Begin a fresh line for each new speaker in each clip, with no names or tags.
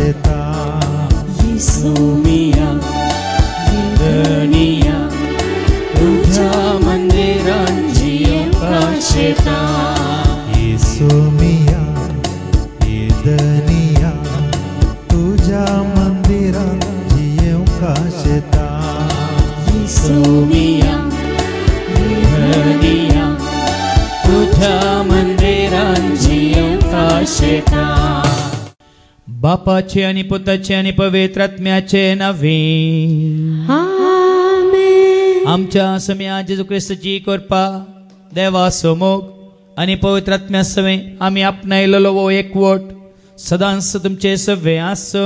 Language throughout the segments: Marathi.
येता
येसुमिया वेदनिया तुझ्या मंदिरात जियोंकाश येता
येसुमिया येदनिया तुझ्या मंदिरात जियोंकाश येता
येसुमिया वेदनिया तुझ्या मंदिरात जियोंकाश येता
बापाचे आणि पुताचे आणि पवित्र आत्म्याचे नावे
आमेन.
आमच्या सम्या जेजू ख्रिस्ताची कृपा देवा समोग आणि पवित्र आत्म्या सवे आम्ही आपणायलेलो वो एकवट सदांच तुमचे सवे आसो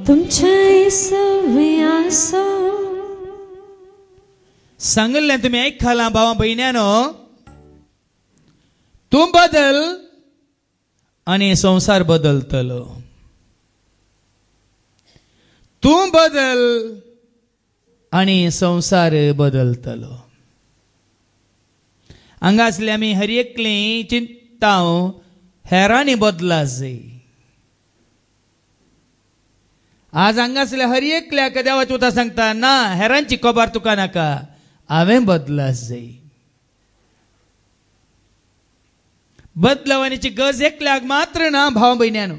तुमचे सवे आसो.
सांगले तुम्ही ऐकाला भावा बहिण्यानो तू बदल आणि संसार बदलतलो. तू बदल आणि संसार बदलतलो. हांगासले आमी हर एकले चिंता हेरांनी बदला जाय. आज हांगासले हर एकल्याक देवाचे उतर सांगता ना हेरांची खबर तुका नाका हांवें बदला जाय. बदलवण्याची गरज एकल्याक मात्र ना भाव बहिण्यानो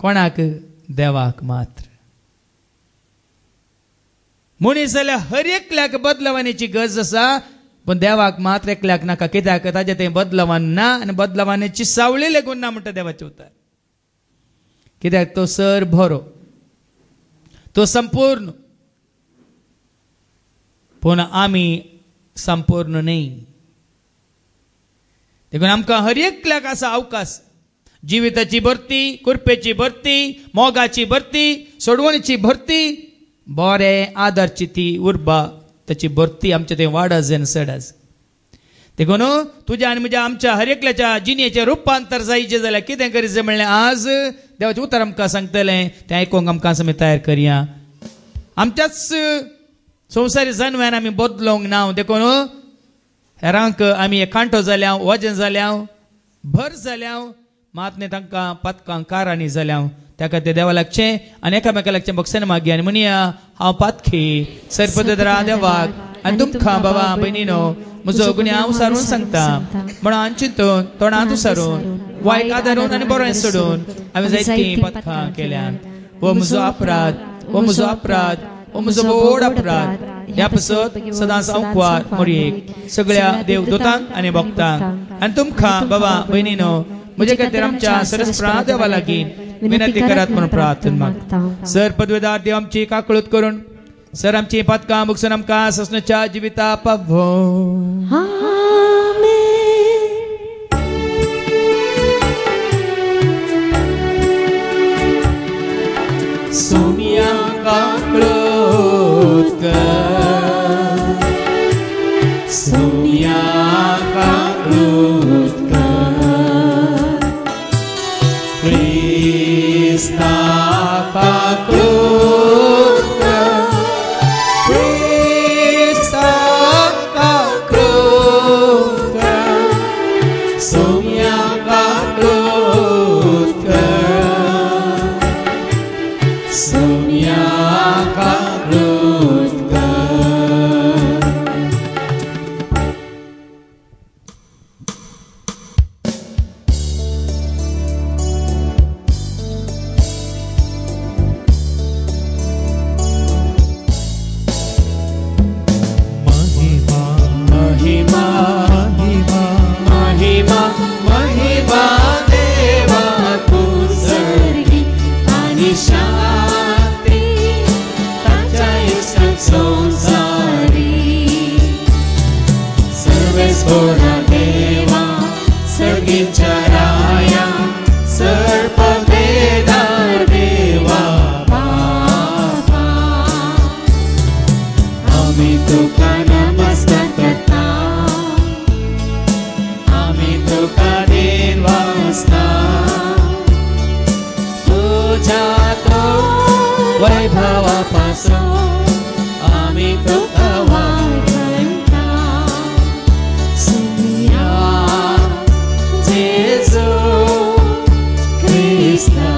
कोणाक देवाक मात्र. मनीस जाल्यार हर एकल्याक बदलवण्याची गरज आसा पण देवाक मात्र एकल्याक नाका. कित्याक ताजे तें बदलवान ना आनी बदलवाण्याची सावळी लेगून ना म्हणटा देवाचे उतर. कित्याक तो सर बरो तो संपूर्ण पूण आमी संपूर्ण न्ही. देखून आमकां हर एकल्याक आसा अवकाश जिविताची भरती कुरपेची भरती मोगाची भरती सोडवणीची भरती बरे आदारची ती उर्बा ताची भरती आमचे ते वाडस आनी सडस. देखून तुज्या आनी म्हज्या आमच्या हर एकल्याच्या जिणेचें रुपांतर जायचें जाल्यार कितें करीत म्हणलें आज देवाचें उतर आमकां सांगतलें तें आयकूंक आमकां आमी तयार करया. आमच्याच संवसारी जन्म्यान आमी बदलोंक ना. देखून हेरांक आमी एकांठो जाल्या वजन जाल्या भर जाल्या मात न्ही तांकां पातकां कारांनी जाल्या. त्या खातीर देवा लागचें आनी एकामेका लागचें भक्सन मागया आनी म्हणया हांव पातखी सरपदरा देवाक आनी तुमकां बाबा भयणीनो म्हजो गुन्यांव हांव सारून सांगता. म्हणून चिंतून तोंडांत उसारून वायट आदारून आनी बरें सोडून हांवें जायतीं पातकां केल्यात. हो म्हजो अपराध हो म्हजो अपराध हो म्हजो व्हड अपराध. ह्या पासत सदांच अंकवार मोरयेक सगळ्या देवदूतांक आनी भक्तांक आनी तुमकां बाबा भयणीनो म्हजे खातीर आमच्या सरस्प्रा देवा लागीं विनंती करात म्हणून प्रार्थना मागता. सर पदवेदार देव आमची काकळूत करून सर आमची पातकां मुगसून आमकां ससनाच्या जिविता पावो.
सोमिया काकळूत कर सोमिया काकळूत कर क्रिस्ता काकळूत कर क्रिस्ता काकळूत कर सोमिया काकळूत कर सोमिया काकळूत कर.
महिमा
महिमा
महिमा
महिमा महिमा देवा तू सर्गी आणि शांती ताच्या इष्ट संसारी सर्वेश्वरा देवा सगळींच्या राया सर्पभेदार देवा बाबा आम्ही तुका नमस्कार करता आम्ही तुका देन वाजता तुझ्या तो वैभवापासून आम्ही तुका वाढवता. सोमिया जेजू ख्रिस्ता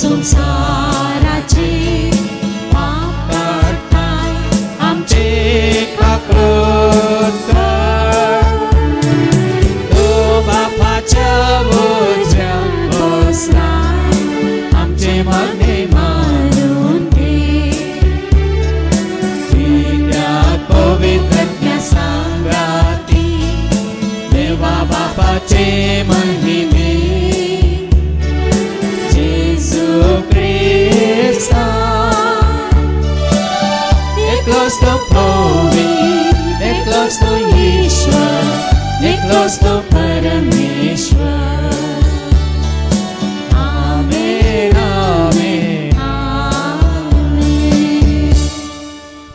संसाराचे पाप काढताय आमचे काकृत तो बापाच्या बोजात बसलाय आमचे मागणे मारून घे त्या पवित्र संगाती देवा बापाचे महिमे जेसू ख्रिस्ता एकलोच तो पवित्र एकलोच तो ईश्वर एकलोच तो परमेश्वर आमेन आमेन आमेन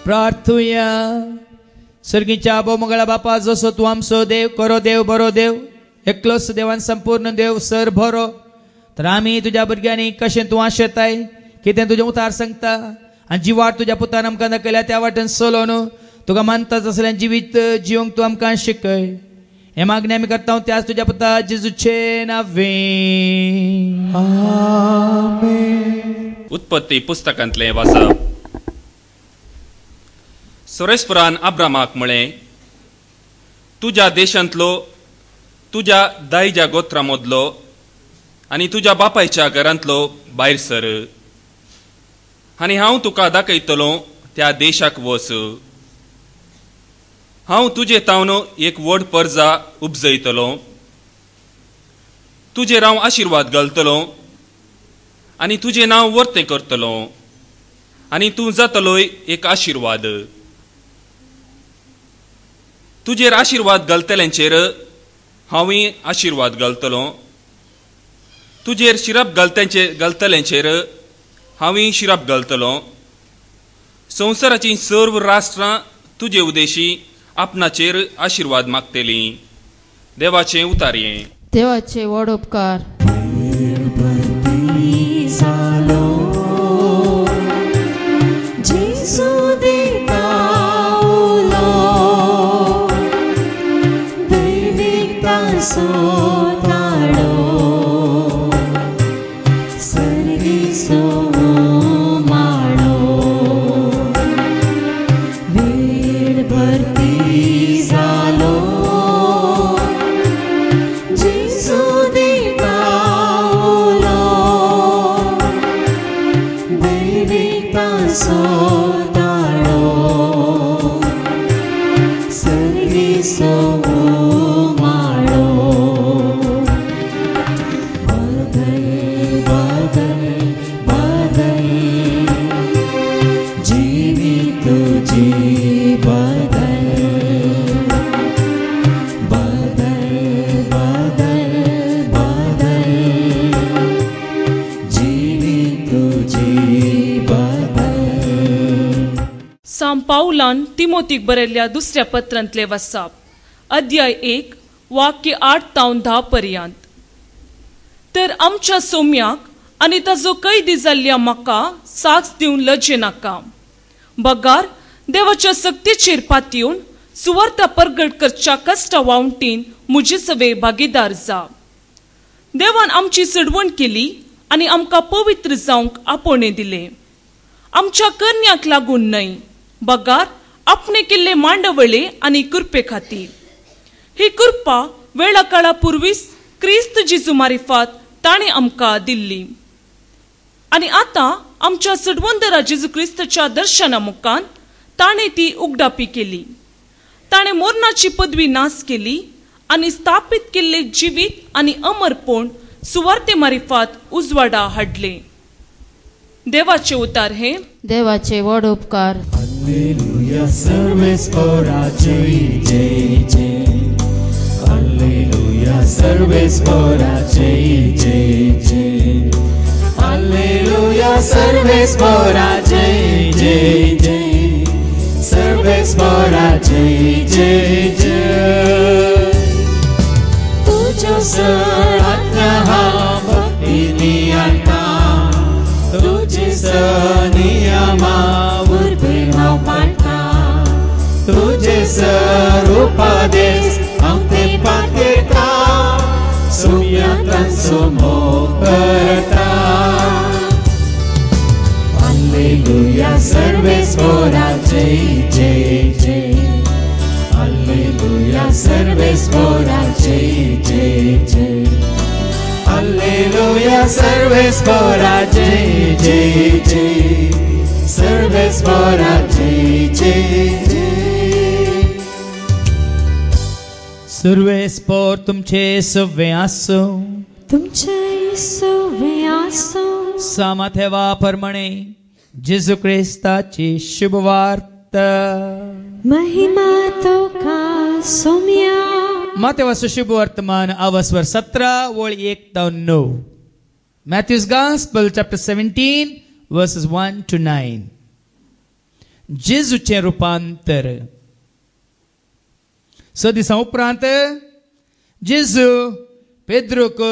प्रार्थुया सर्गीच्या आबो मंगळा बापा जसो तू आमचो देव करो देव बरो देव एकलोच देवान संपूर्ण देव सर भरो तर आम्ही तुझ्या भुरग्यांनी कशें तू आशेताय कितें तुजें उतार सांगता आनी जी वाट तुज्या पुतान आमकां दाखयल्या त्या वाटेन चलोन तुका मानताच असलें जिवीत जिवंक तू आमकां शिकय हे मागणी आमी करता त्याच तुज्या पुता जेजूचे नांवे
आमेन.
उत्पत्ती पुस्तकांतलें वाचप. सोरेस्पुरान अब्रामाक म्हळें, तुज्या देशांतलो तुज्या दायजा गोत्रा मदलो आनी तुज्या बापायच्या घरांतलो भायर सर आनी हांव तुका दाखयतलो त्या देशाक वच. हांव तुजे तावन एक व्हड पर्जा उपजयतलो, तुजेर हांव आशिर्वाद घालतलो आनी तुजें नांव वर्तें करतलो आनी तूं जातलोय एक आशिर्वाद. तुजेर आशिर्वाद घालतल्यांचेर हांवूय आशिर्वाद घालतलो, तुजेर शिराप घालतल्यांचेर हांवूय शिराप घालतलो. संवसाराची सर्व राष्ट्रां तुजे उदेशी आपणाचेर आशिर्वाद मागतलीं. देवाचें उतारये.
देवाचे व्हड उपकार.
पाऊलान तिमोथीक बरयल्ल्या दुसऱ्या पत्रांतले वचप. अध्याय 1 वाक्य 8 ते 10 पर्यंत. तर आमच्या सौम्याक आनी ताजो कैदी जाल्ल्या म्हाका साक्ष दिवन लजे नाका. बगार देवाच्या सक्तीचेर पातयेवन सुवार्ता परगट करच्या कश्टा वावंटीन म्हजे सवे भागीदार जा. देवान आमची सडवण केली आनी आमकां पवित्र जावंक आपणे दिले. आमच्या करण्याक लागून न्हय, बगार आपणे केल्ले मांडवळे आनी कृपे खातीर. ही कृपा वेळा काळा पुर्वीच क्रिस्त जेजू मारिफात ताणें आमकां दिल्ली आनी आतां आमच्या सडवंदरा जेजू क्रिस्ताच्या दर्शना मुखान ताणें ती उगडापी केली. ताणें मोरणाची पदवी नास केली आनी स्थापीत केल्ले जिवीत आनी अमरपण सुवार्ते मारिफात उजवाडा हाडले. देवाचे उतार हे.
देवाचे व्हड उपकार.
Alleluia, सर्वेस्परा जय जय जय. Alleluia, सर्वेस्परा जय जय जय. Alleluia, सर्वेस्परा जय जय जय. सर्वेस्परा जय जय जय. तुझ्या सरात्या हा भक्तीनी आता तुझे नियमावर प्रेमाव पाळटा. तुझे स्वरूपादेश आमचे पाकेता. सुम्यातल्यान सोमो करता. सर्वेस्परा जय जय जय हालेलुया सर्वेस्परा जय जय जय हालेलुया सर्वेस्परा जय जय जय सर्वेस्परा जय जय जय
सर्वेस्पर तुमचे सव्वे आसो
तुमचे सव्वे आसो
सामाथेवा परमणे जेजू ख्रिस्ताची शुभवार्त
महिमा तुका सोम्या
मातेवाचं शुभ वर्तमान आवाजवर 17 ओळ 1 ते 9 Matthew's Gospel chapter 17 verses 1 to 9 जेजूचे रूपांतर स दिसा उपरांत जेजू पेद्रोक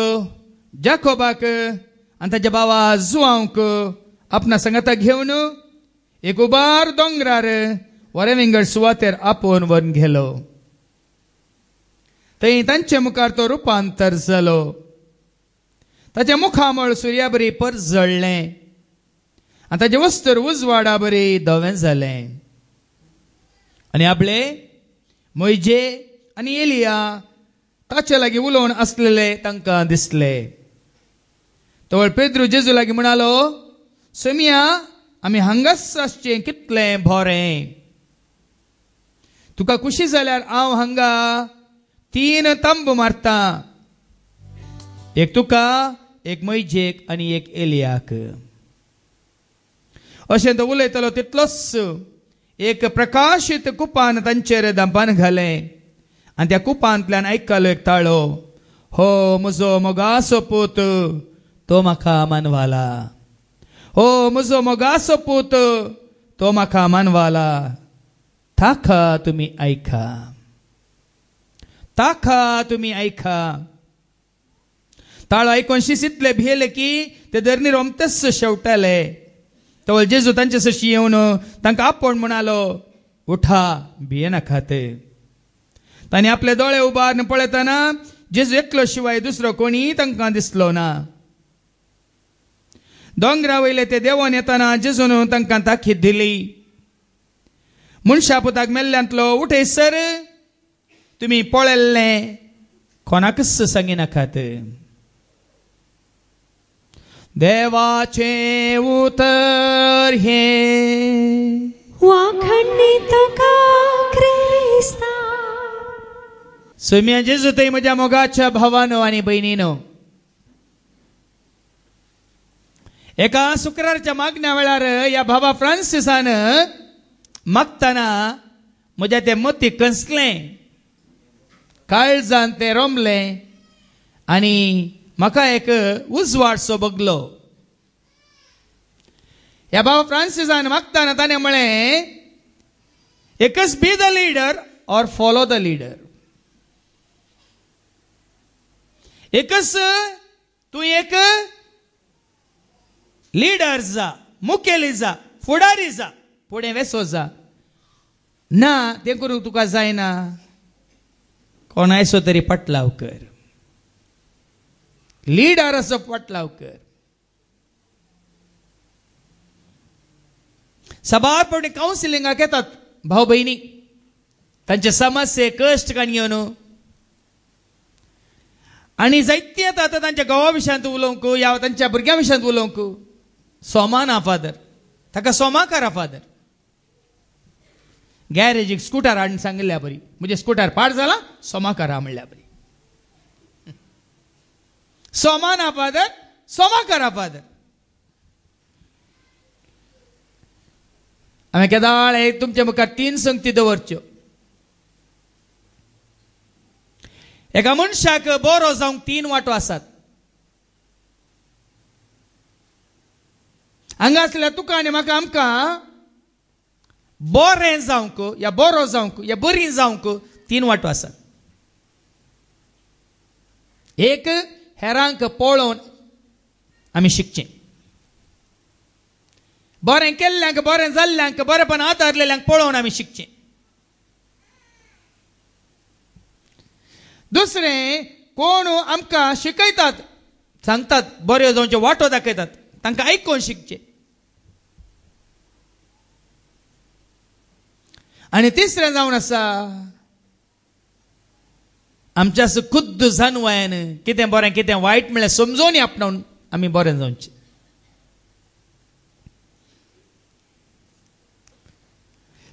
जाकोबाक आनी ताच्या भावा जुआंक आपणा संगता घेवन एक उबार दोंगरार वरेविंगड सुवातेर आपोवन व्हरून गेलो थंय तांचे मुखार तो रुपांतर जालो ताच्या मुखामळ सुर्या बरी पर जळ्ळें आनी ताचे वस्तर उजवाडा बरी धवें जालें आनी आपले मोइजे आनी एलिया ताचे लागीं उलोवन आसलेले तांकां दिसले तवळ पेद्रू जेजू लागीं म्हणालो सोमिया आमी हांगाच आसचें कितलें बरें तुका खुशी जाल्यार हांव हांगा 3 तंब मारता एक तुका एक मोइजेक आनी एक एलियाक अशें तो उलयतलो तितलोच एक प्रकाशीत कुपान तांचेर दांपान घालें आनी त्या कुपांतल्यान आयकलो एक ताळो हो म्हजो मोगासो पूत तो म्हाका मानवाला हो म्हजो मोगासो पूत तो म्हाका मानवाला ताका तुमी आयका ताका तुमी आयका ताळो आयकून शिसितले भियेले की ते धरणीर रोमतेच शेवटाले तवळ जेजू तांचे सशी येवन तांकां आपोवन म्हणालो उठा भियेनाकात तांणी आपले दोळे उबारून पळयतना जेजू एकलो शिवाय दुसरो कोणी तांकां दिसलो ना दोंगरा वयले ते देंवोन येतना जेजून तांकां ताकीद दिली मनशा पुताक मेल्ल्यांतलो उठयसर तुमी पळयल्लें कोणाकच सांगिनाकात देवाचे उतर हे
वाखणी तुका ख्रिस्ता
सोम्या जेजू थंय म्हज्या मोगाच्या भावानो आनी भयणीनो एका शुक्रारच्या मागण्या वेळार ह्या भावा फ्रांसिसान मागतना म्हज्या ते मती कसलें काळजान तें रोमलें आनी म्हाका एक उजवाडसो बगलो ह्या भावा फ्रांसिसान मागतना ताणें म्हळें एकच be the leader or follow the leader एकच तूं एक लीडर जा मुखेली जा फुडारी जा फुडें वेसो जा ना तें करूंक तुका जायना कोणायचो तरी पटलाव कर लीडर असो पटलाव कर सबारपणे कावन्सिलिंगाक येतात भाव भयणी तांचे समस्ये कश्ट काणयोन आनी जायती येतात तांच्या घोवा विशयांत उलोवंक या तांच्या भुरग्यां विशयांत उलोवंक सोमान हा फादर ताका सोमाकार हा फादर गॅरेजीक स्कूटर हाडून सांगिल्ल्या बरी म्हणजे स्कूटर पाड जाला सोमाकार हा म्हणल्या बरी सोमान हा फादर सोमाकार हा फादर हांवें केदाळ तुमच्या मुखार 3 संगती दवरच्यो एका मनशाक बरो जावंक 3 वाटो आसात हांगा आसल्या तुका आनी म्हाका आमकां बरें जावंक या बरो जावंक या बरी जावंक 3 वाटो आसात एक हेरांक पळोवन आमी शिकचें बरें केल्ल्यांक बरें जाल्ल्यांक बरेपण आदारलेल्यांक पळोवन आमी शिकचें दुसरें कोण आमकां शिकयतात सांगतात बऱ्यो जावंच्यो वाटो दाखयतात तांकां आयकून शिकचें आणि तिसरें जावन आसा आमच्या खुद्द जाणवायन कितें बरें कितें वायट म्हळ्यार समजोवन आपणावन आमी बरें जावचें.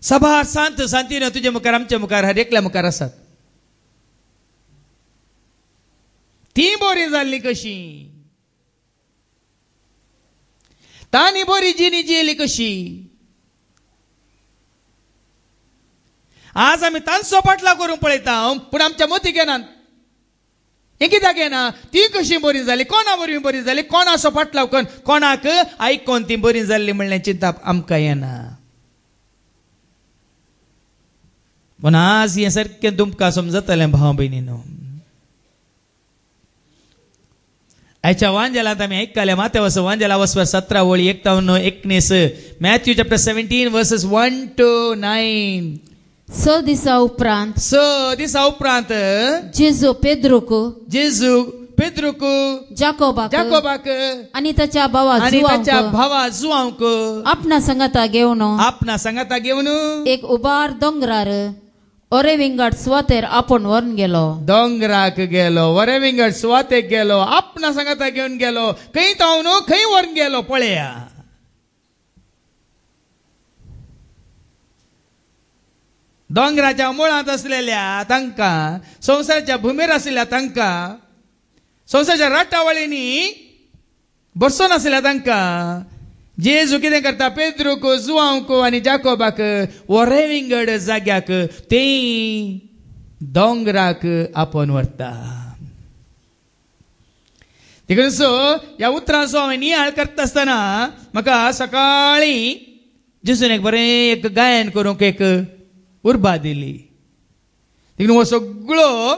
सभा सांत सांतीन तुजे मुखार आमच्या मुखार हर एकल्या मुखार आसात. ती बरी जाल्ली कशी, तांणी बरी जिणी जियेली कशी. आज आमी तांचो पाटला करूंक पळयता पूण आमच्या मती घेनात. हे कित्याक घेना? ती कशी बरी जाली, कोणा वरवीं बरी जाली, कोणाचो पाटलाव करून कोणाक आयकोन ती बरी जाल्ली म्हणलें चिंता आमकां येना. पण आज हें सारकें तुमकां समजतलें भाव भयणीनो. आयच्या वांजेलांत आमी आयकले माथेवस वांजेला वचवर 17 वळी 51-19 मॅथ्यू चॅप्टर 17 वर्सेस 1 to 9.
6 दिसा उपरांत जेजू पेद्रूक जाकोबाक आनी ताच्या भावा जुआंक आपणा संगता घेवन एक उबार दोंगरार ओरे विंगड स्वातेर आपूण व्हरून गेलो.
दोंगराक गेलो, वरे विंगड स्वातेक गेलो, आपणा संगता घेवन गेलो. खंय तावन खंय व्हरून गेलो पळया. दोंगराच्या मुळांत असलेल्या तांकां, संवसाराच्या भुमीर आसलेल्या तांकां, संवसाराच्या राटावळींनी बसून आसलेल्या तांकां जेजू कितें करता? पेद्रूक जुआंक आनी जाकोबाक वरे विंगड जाग्याक ते दोंगराक आपोवन व्हरता. देखून ह्या उतरांचो हांवें नियाळ करता आसतना म्हाका सकाळीं जेजून एक बरें एक गायन करूंक एक उर्बा दिली. देखून हो सगळो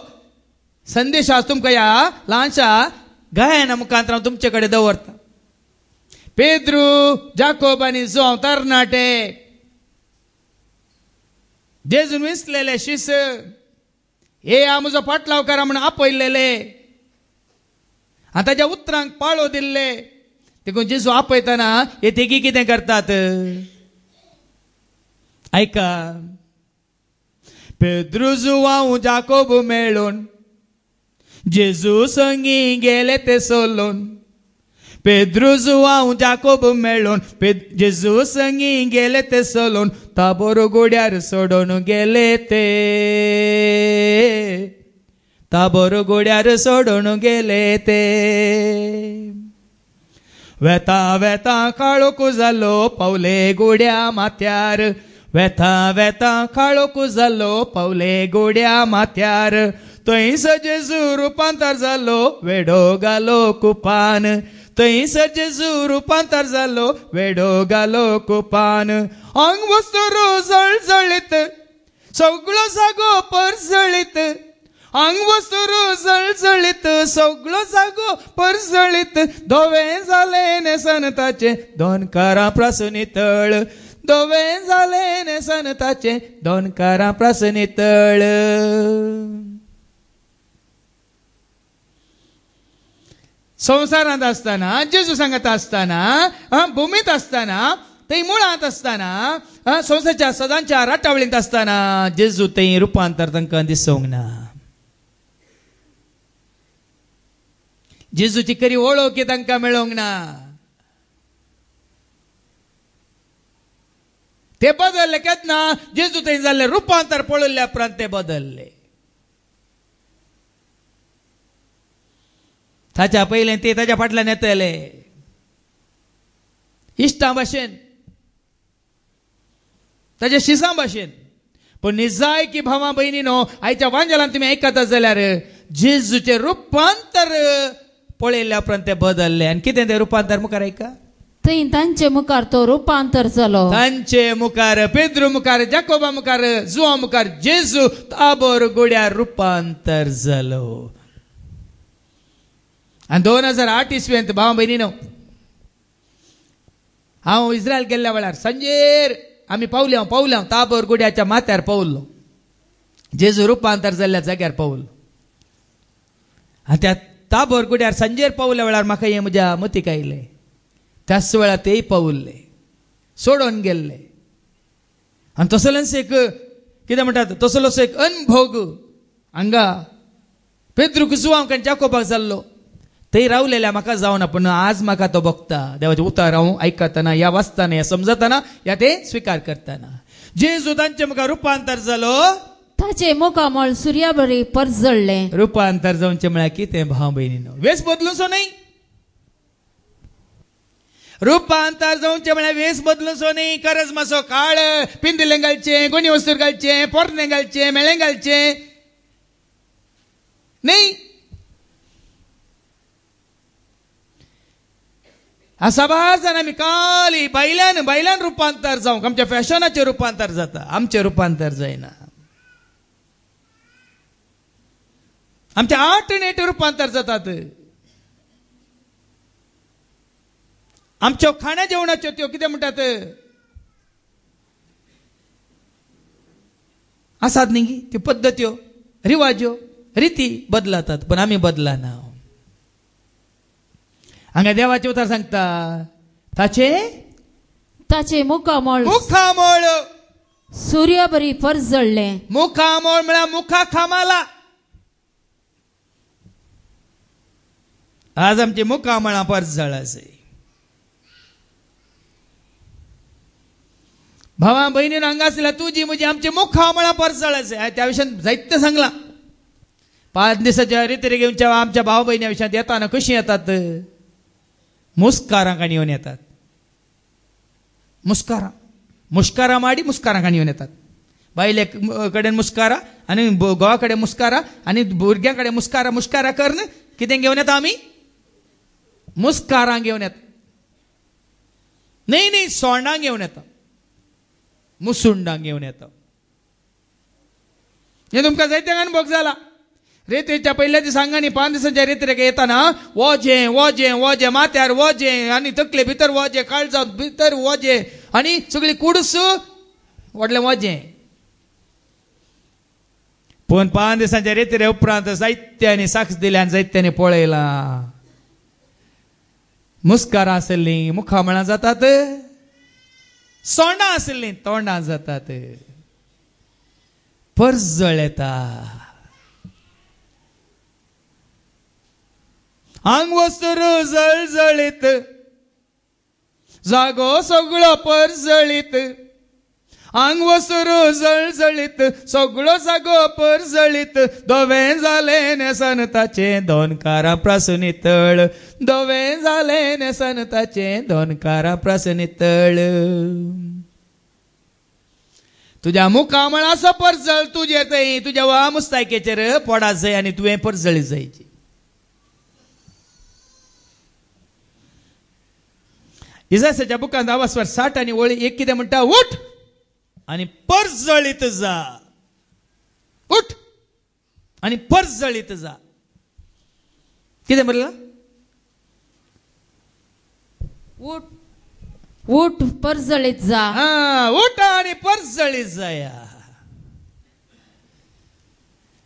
संदेश आज तुमकां ह्या ल्हानशा गायना मुखांतर हांव तुमचे कडेन दवरता. पेद्रू, जाकोब आनी जुआंव तरणाटे, जेजून विसलेले शिस, हे म्हजो फाटलाव करा म्हूण आपयलेले आनी ताच्या उतरांक पाळो दिल्ले. देखून जेजू आपयतना हे तिगी कितें करतात? ऐका. पेद्रू जुआंव जाकोब मेळून जेजू संगी गेले ते सोलोन. पेद्रू जुआंव जाकोब मेळून जेजू संगी गेले ते सोलोन. ताबोर गोड्यार सोडून गेले ते, ताबोर गोड्यार सोडून गेले ते. वेता वेता काळोख जालो पावले गोड्या माथ्यार. वेता वेता काळोख जालो पावले गोड्या माथ्यार. थंयसर जेजू रुपांतर जालो वेडो घालो कुपान. थंयसर जेजू रुपांतर जालो वेडो घालो कुपान. अंग वस्तुरू जळजळीत सगळो जागो परजळीत. अंग वस्तुरू जळजळीत सगळो जागो परजळीत. धोवे जाले नेसन ताचे दोनकारां प्रासनितळ. धोवे जाले नेसन ताचे दोनकारां प्रासनितळ. संवसारांत आसतना, जेजू सांगता आसतना, भुमीत आसतना, थंय मुळांत आसतना, संवसाराच्या सदांच्या राटावळींत आसतना जेजू थंय रुपांतर तांकां दिसूंक ना. जेजूची खरी वळख तांकां मेळोंक ना. ते बदलले केन्ना? जेजू थंय जाल्ले रुपांतर पळयल्ल्या उपरांत ते बदलले. ताच्या पयलें ते ताच्या फाटल्यान येतले इश्टां भाशेन, ताच्या शिसां भाशेन. पण निजाय की भावां भयणीनो, आयच्या वांजेलांत तुमी आयकता जाल्यार जेजूचे रुपांतर पळयल्ल्या उपरांत ते बदलले. आनी कितें तें रुपांतर मुखार आयका.
थंय तांचे मुखार तो रुपांतर जालो.
तांचे मुखार, पेद्रू मुखार, जाकोबा मुखार, जुआंव मुखार जेजू ताबोर गोड्यार रुपांतर जालो. आनी 2008 इसवेंत भाव भयणीनो, हांव इस्रायल गेल्ल्या वेळार सांजेर आमी पावले ताबोर गोड्याच्या माथ्यार पावलो. जेजू रुपांतर जाल्ल्या जाग्यार पावलो. आनी त्या ताबोर गोड्यार सांजेर पावल्या वेळार म्हाका हें म्हज्या मतीक आयलें. त्याच वेळार तेय पावले, सोडून गेल्ले. आनी तसलेंच एक कितें म्हणटात तसलोसो एक अनभोग हांगा पेद्रूक जुआंक जाकोबाक जाल्लो थंय रावलेल्या म्हाका जावना, पण आज म्हाका तो भोगता. देवाचें उतार हांव आयकतना, ह्या वाचतना, ह्या समजतना, ह्या ते स्विकार करतना जेजू तांचे मुखार रुपांतर जालो.
ताचे मुखामळ सुर्या बरी परजळले.
रुपांतर जावचे म्हळ्यार कितें भाव भयणीनो, वेस बदलूचो न्हय. रुपांतर जावचे म्हळ्यार वेस बदलूचो न्हय. करज मासो काळ पिंदले घालचे, गोनी वस्तूर घालचे, पोरणे घालचे, मेळे घालचे न्हय. सभार आमी काली बायलान रुपांतर जावंक आमच्या फॅशनाचें रुपांतर जाता, आमचें रुपांतर जायना. आमच्या आर्ट नेट रुपांतर जातात. आमच्यो खाण्या जेवणाच्यो त्यो कितें म्हणटात आसात न्ही त्यो पद्दत्यो, रिवाज्यो, रिती बदलातात, पण आमी बदलाना. हांगा देवाचें उतार सांगता ताचे मुखामळ
सूर्य बरी परजळले.
मुखामळ म्हळ्यार मुखा खामाला. आज आमची मुखामळां परजळ आसाय. भावा बहिणीन हांगा आसल्या तुजी म्हजी आमची मुखामळां परजळ आसाय. त्या विशयान जायते सांगलां. 5 दिसाच्या रिती घेवच्या आमच्या भाव भयणी विशयांत येताना कशी येतात, मुस्कारांक येवन येतात. मुस्कारा माडी मुस्कारांक येवन येतात. बायले कडेन मुस्कारा आनी घोवा कडेन मुस्कारा आनी भुरग्यां कडेन मुस्कारा करून कितें घेवन येता आमी, मुस्कारांक घेवन येता. न्ही सोंडांक घेवन येता, मुसुंडांक घेवन येता. हे तुमकां जायत्यांक अनुभव जाला. रेतेच्या पहिल्या दिसांनी 5 दिसांच्या रेत्रेक येताना वोजे माथ्यार वोजे आनी तकले भितर वोजे, काळजा भितर वोजे आनी सगळी कुडस व्हडलें वोजे. पण 5 दिसांच्या रेत्रे उपरांत जायत्यांनी साक्ष दिल्या आनी जायत्यांनी पळयलां. मुस्कारां आसलीं मुखामळां जातात, सोंडां आसलीं तोंडां जातात. परजळ येता. आंग वस्तूर जळजळीत, जागो सगळो परजळीत. आंग वस्तूर जळजळीत, सगळो जागो परजळीत. धवे जाले नेसन ताचे दोनकारां प्रासून नितळ. धवे जाले नेसन ताचे दोनकारां प्रासून नितळ. तुज्या मुखामळाचो परजळ तुजेर थंय तुज्या वा मुस्तायकेचेर पडा जाय आनी तुवें परजळी जायची. इसायाच्या बुकांत 10:60 आनी वळी 1 कितें म्हणटा, उठ आनी परजळीत जा. उठ आनी परजळीत जा. कितें बरयलां?
उठ परजळीत जा.
उठ आनी परजळीत जाया.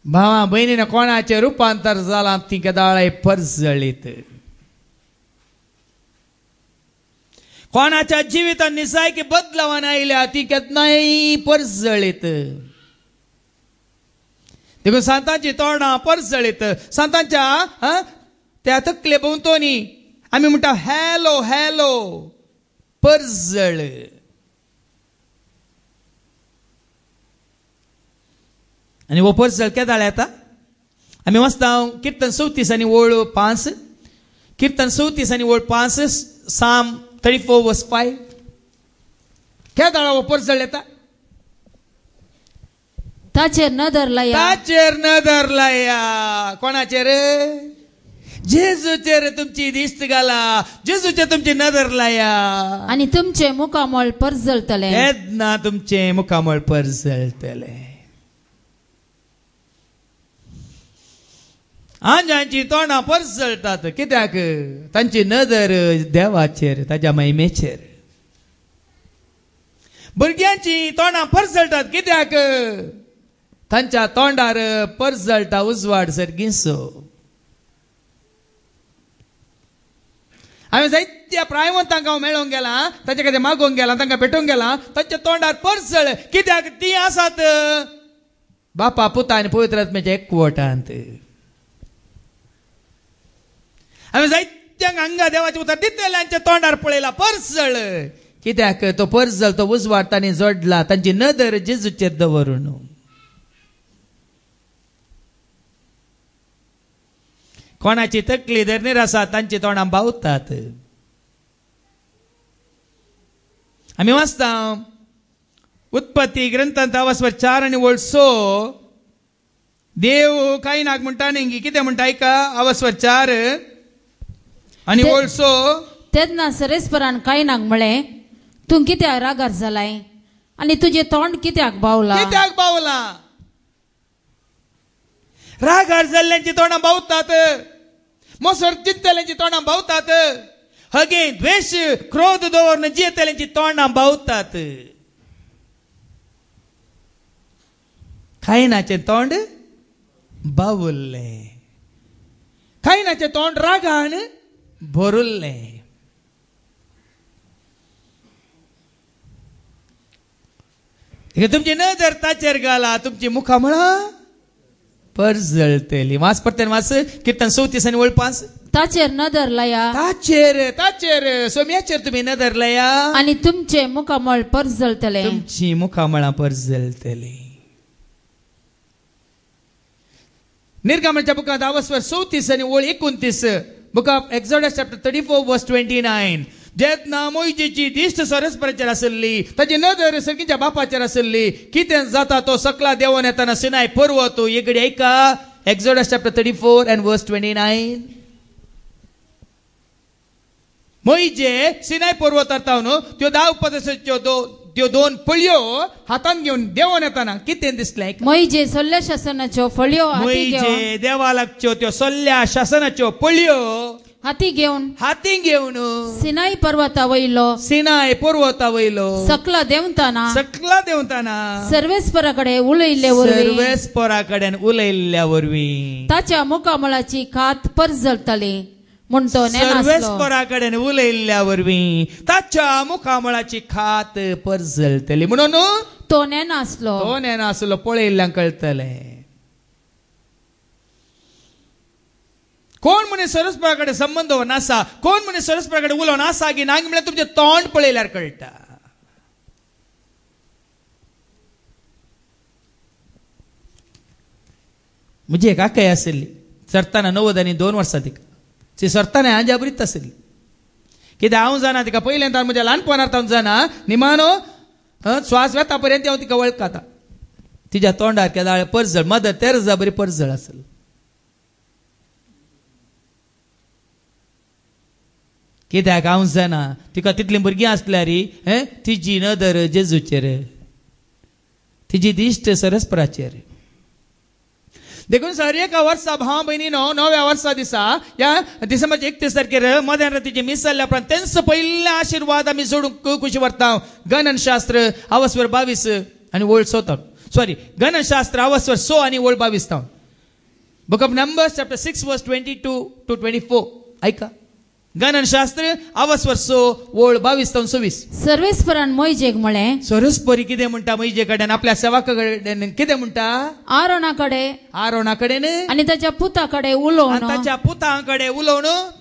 भावा भयणीन कोणाचें रुपांतर जालां ती केदाळे परजळीत. कोणाच्या जिवितांत निसायकी बदलावन आयल्या ती केन्नाय परजळीत. देखून सांतांची तोंडां परजळीत. सांतांच्या त्या तकले भोंवतणी आमी म्हणटा हॅलो हॅलो परजळ. आनी हो परजळ केदाळ येता. आमी वाचता किर्तन 34 आनी ओळ 5. किर्तन 34 आनी ओळ 5, साम 34:5. केदाळा हो परजळ येता.
ताचेर नदर लाया. कोणाचेर? जेजूचेर तुमची दिश्ट घाला. जेजूचेर तुमची नदर लाया आनी तुमचे मुखामळ परजळतले.
येदना तुमचे मुखामळ परजळतले. आंजांची तोंडां परजळटात. कित्याक? तांची नदर देवाचेर, ताच्या महिमेचेर. भुरग्यांची तोंडां परजळटात. कित्याक? तांच्या तोंडार परजळटा उजवाड सर्गीसो. हांवें जायते जायत्या प्रायवंतांक हांव मेळोंक गेला, ताचे कडेन मागोंक गेला, तांकां भेटोंक गेला, तांच्या तोंडार परसळ. कित्याक ती आसात बापा पुता आनी पवित्र आत्म्याच्या एकवटांत. हांवें जायत्यांक हांगा देवाचें उतर दितलेल्यांच्या तोंडार पळयला परसळ. कित्याक तो परसळ तो उजवाड तांणी जोडला, तांची नदर जेजूचेर दवरून. कोणाची तकली धरनीर आसा तांची तोंडां बावतात. आमी वाचता उत्पत्ती ग्रंथांत 4:6 देव कायनाक म्हणटा न्ही, कितें म्हणटा आयका 4:6
तेन्ना सरेस्परान कायनाक म्हळें, तूं कित्याक रागार जालाय आनी तुजें तोंड कित्याक बावला.
कित्याक बावला? रागार जाल्ल्यांची तोंडां बावतात, मोसर चिंतलेल्यांची तोंडां बावतात, हगे द्वेष क्रोध दवरून जियेतल्यांची तोंडां बावतात. कायनाचें तोंड बावुल्लें, कायनाचें तोंड रागान भरुल्लें. तुमची नदर ताचेर घाला, तुमची मुखामळां परजळटली. वाच परतेन वाच कीर्तन 34 आनी 5.
ताचेर नदर लया,
ताचेर सोम्याचेर तुम्ही नदर लया
आनी तुमचे मुखामळ परजळटले,
तुमची मुखामळां परजळटली. निर्गमनाच्या बुकांत 34 आनी 29. Book of Exodus chapter 34:29. जेन्ना मोइजेची दिश्ट सरस्पराचेर आसली, ताची नदर सगळ्यांच्या बापाचेर आसली. कितें जाता तो सकला देंवन येताना सिनाय पर्वत. एकडे ऐका एक्झोडस चॅप्टर 34:29. मोइजे सिनाय पर्वत येता न्हू, त्यो 10 उपदेशाच्यो त्यो 2 फळयो हातान घेवन देंवन येताना कितें दिसलें?
मोइजे सल्ल्या शासनाच्यो फळयो
मोइजे देवा लागच्यो त्यो सल्ल्या शासनाच्यो फळयो
हाती घेवन सिनाई पर्वता वयलो सकला देंवताना सर्वेस्परा
उलयल्ल्या वरवीं
ताच्या मुखामळाची खात परजळटली म्हूण तो
सर्वेस्परा कडेन उलयल्ल्या वरवीं ताच्या मुखामळाची खात परजळटली म्हणून
तो नेनासलो
पळयल्ल्यांक कळटलें. कोण मनीस सरस्परा कडेन संबंध नासा, कोण मनीस सरस्परा कडेन उलोवन आसा की ना म्हळ्यार तुमचें तोंड पळयल्यार कळटा. म्हजी एक आखय आसली, सरताना 90 आनी 2 वर्सां तिका. ती सरताना हांव जाबरीत आसली, कित्याक हांव जाणा तिका पयल्यांत म्हज्या ल्हानपणांत हांव जाणा निमानो श्वास वेता पर्यंत हांव तिका वळखता. तिच्या तोंडार केदाळ परजळ मदर तेरेसा बरी परजळ आसली. कित्याक हांव जाणा तिका तितलीं भुरगीं आसल्यार तिजी नदर जेजूचेर, तिजी दिश्ट सरस्पराचेर. देखून सर 1 वर्सा भाव भयणीनो 9व्या वर्सा दिसा या डिसेंबरच्या 31 तारखेर मध्यान रातीची मीस जाल्ल्या उपरांत तेंचो पयले आशिर्वाद आमी सोडूंक कुशी व्हरता. गणनशास्त्र अवस्वर 22 आनी ओळ 6 गणनशास्त्र अवस्वर 6 आनी ओळ 22. बुक ऑफ नंबर्स चॅप्टर 6:22-24 ऐका. गणनशास्त्र अवस्वर 6 ओळ 22-26.
सर्वेस्परान मोइजेक म्हळें,
सरस्परी कितें म्हणटा मोइजे कडेन आपल्या सेवका कडेन कितें म्हणटा? आरोना कडेन
आनी ताच्या पुता कडेन उलोवन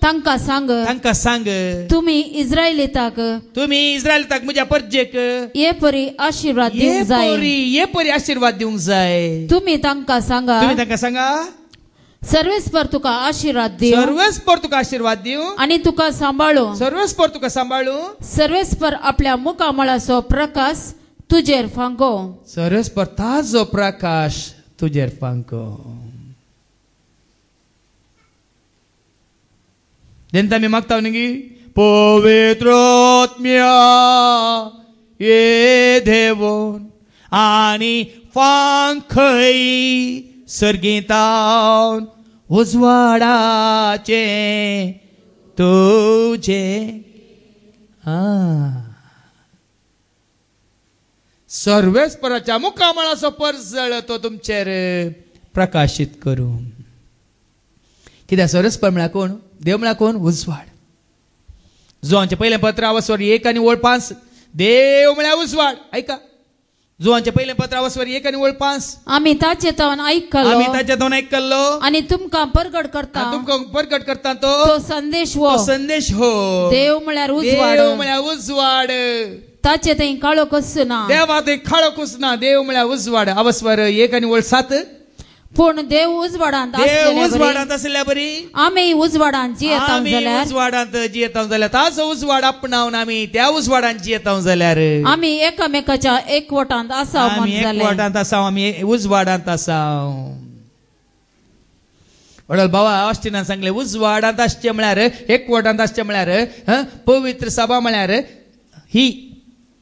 तांकां
सांग
तुमी इस्रायलिताक
म्हज्या परजेक
ये परी आशिर्वाद दिवंक जाय. तुमी तांकां सांगा सर्वेस्पर तुका आशिर्वाद दिव आनी तुका सांबाळू सर्वेस्पर आपल्या मुखामळाचो प्रकाश तुजेर फांको.
सर्वेस्पर ताजो प्रकाश तुजेर फांको. जेन्ना आमी मागता न्ही पवित्र आत्म्या ये देवोन आनी फांखय सर्गीतावन उजवाडाचे तुझे सर्वेस्पराच्या मुखामळाचो परजळ तो तुमचेर प्रकाशीत करू. कित्याक सर्वेस्पर म्हळ्यार कोण? देव म्हळ्यार कोण? उजवाड. जोहांचे पहिले पत्र 1 आणि ओळ 5. देव म्हळ्यार उजवाड. ऐका, जोहांचे पहिले पत्र 1 आणि ओळ 5.
आम्ही ताचेतावन
ऐकल्लो
आणि तुमकां परगट करता तो संदेश
हो.
देव म्हळ्यार
उजवाड.
ताचे थंय काळो कसो ना.
देवा थंय काळो कुसना. देव म्हळ्यार उजवाड. अवस्वर 1 आणि ओळ 7.
पूण देव उजवाडांत
आसल्या बरी
आमी उजवाडांत
जियेता जाल्यार ताचो उजवाड आपणावन आमी त्या उजवाडांत जियेता जाल्यार
आमी एकामेकाच्या एकवटांत आसाव.
आमी उजवाडांत आसाव. वडल बाबा ऑस्टिनान सांगले उजवाडांत आसचे म्हळ्यार एकवटांत आसचे म्हळ्यार पवित्र सभा म्हळ्यार ही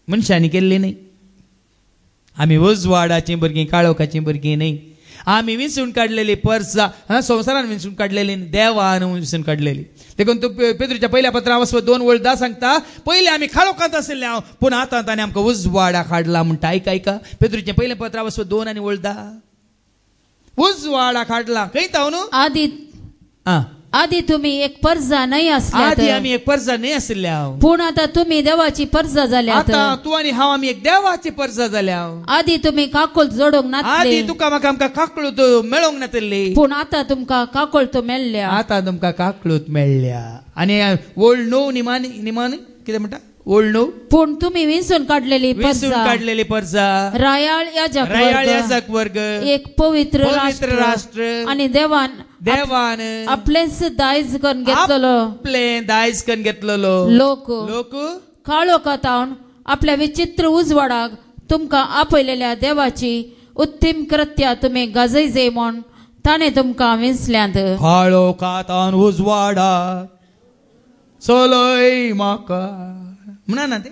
मनशांनी केल्ली न्ही. आमी उजवाडाची भुरगीं काळोखाची भुरगीं न्ही. आम्ही विंचून काढलेली परसा संवसारान विंचून काढलेली देवान विंचून काढलेली. देखून तू पेद्रूच्या पहिल्या पत्रां 2:10 सांगता पहिले आम्ही काळोखांत आसले हांव पूण आतां ताणें आमकां उजवाडा काडला म्हणटा. ऐका पेद्रूचें पहिलें पत्र 2 आणि 10 उजवाडा काडला. खंय ताव न्हू
आधी तुम्ही एक परजा नाही
आधी आम्ही एक परजा नाही आसल्या
पूण आता तुम्ही देवाची परजा जाल्यात.
आता तू आणि हांव आमी एक देवाची परजा जाल्या.
आधी तुम्ही काकोल जोडोंक नासले.
आधी तुका म्हाका आमकां काकळूत मेळोंक नासली
पूण आता तुमकां काकोळतो मेळ्ळ्या.
आता तुमकां काकळूत मेळ्ळ्या. आणि ओल्ड नो निमान कितें म्हणटा ओल्ड नो
पूण तुम्ही विंचून काढलेली
परजा
रायाळ याजक वर्ग एक पवित्र राष्ट्र आणि देवान आपलेच दायज करून घेतलेलो लोक काळोखांत आपल्या विचित्र उजवाडाक तुमकां आपयलेल्या देवाची उत्तम कृत्या तुम्ही गाजयजे म्हूण ताणें तुमकां विंचल्यांत.
काळोखांत उजवाडाक चलय म्हाका म्हणा ना ते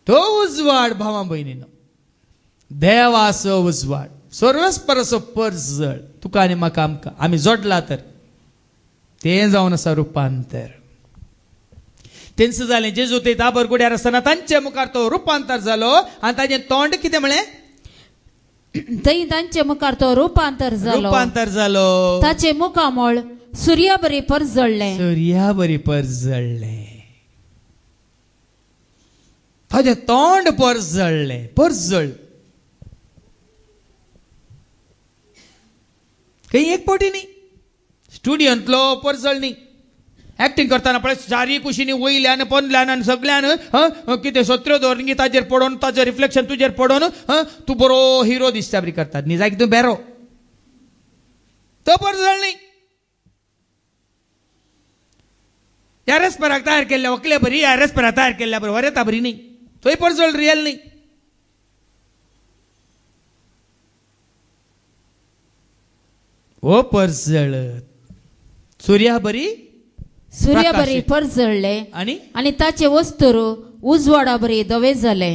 तो उजवाड भावा भयणीनो देवाचो उजवाड सर्वस्पराचो परजळ तुका आनी म्हाका आमकां आमी जोडला तर तें जावन आसा रुपांतर. तेंच जालें जेजू ते ताबर गुड्यार आसतना तांचे मुखार तो रुपांतर जालो आनी ताचें तोंड कितें म्हळें
थंय तांचे मुखार तो रुपांतर
जालो.
ताचे मुखामोळ सूर्या बरी परजळ्ळें. ताचें
तोंड परजळ खंय एक पावटी न्ही स्टुडियोंतलो परजळ न्ही. एक्टिंग करतना पळय चारी कुशींनी वयल्यान पोंदल्यान आनी सगळ्यान कितें सत्र्यो दवरून ताचेर पडोवन ताचें रिफ्लेक्शन तुजेर पडोवन तूं बरो हिरो दिसता बरी करतात न्ही जाय तूं बेरो तो परजळ न्ही. एरेस्पराक तयार केल्ल्या वकले बरी एरेस्पराक तयार केल्ल्या बरी वरेता बरी न्ही. थंय परजळ रियल न्ही. ओ परजळ सूर्या बरी
परजळ्ळे आनी ताचे वस्तूर उजवाडा बरी धवे जाले.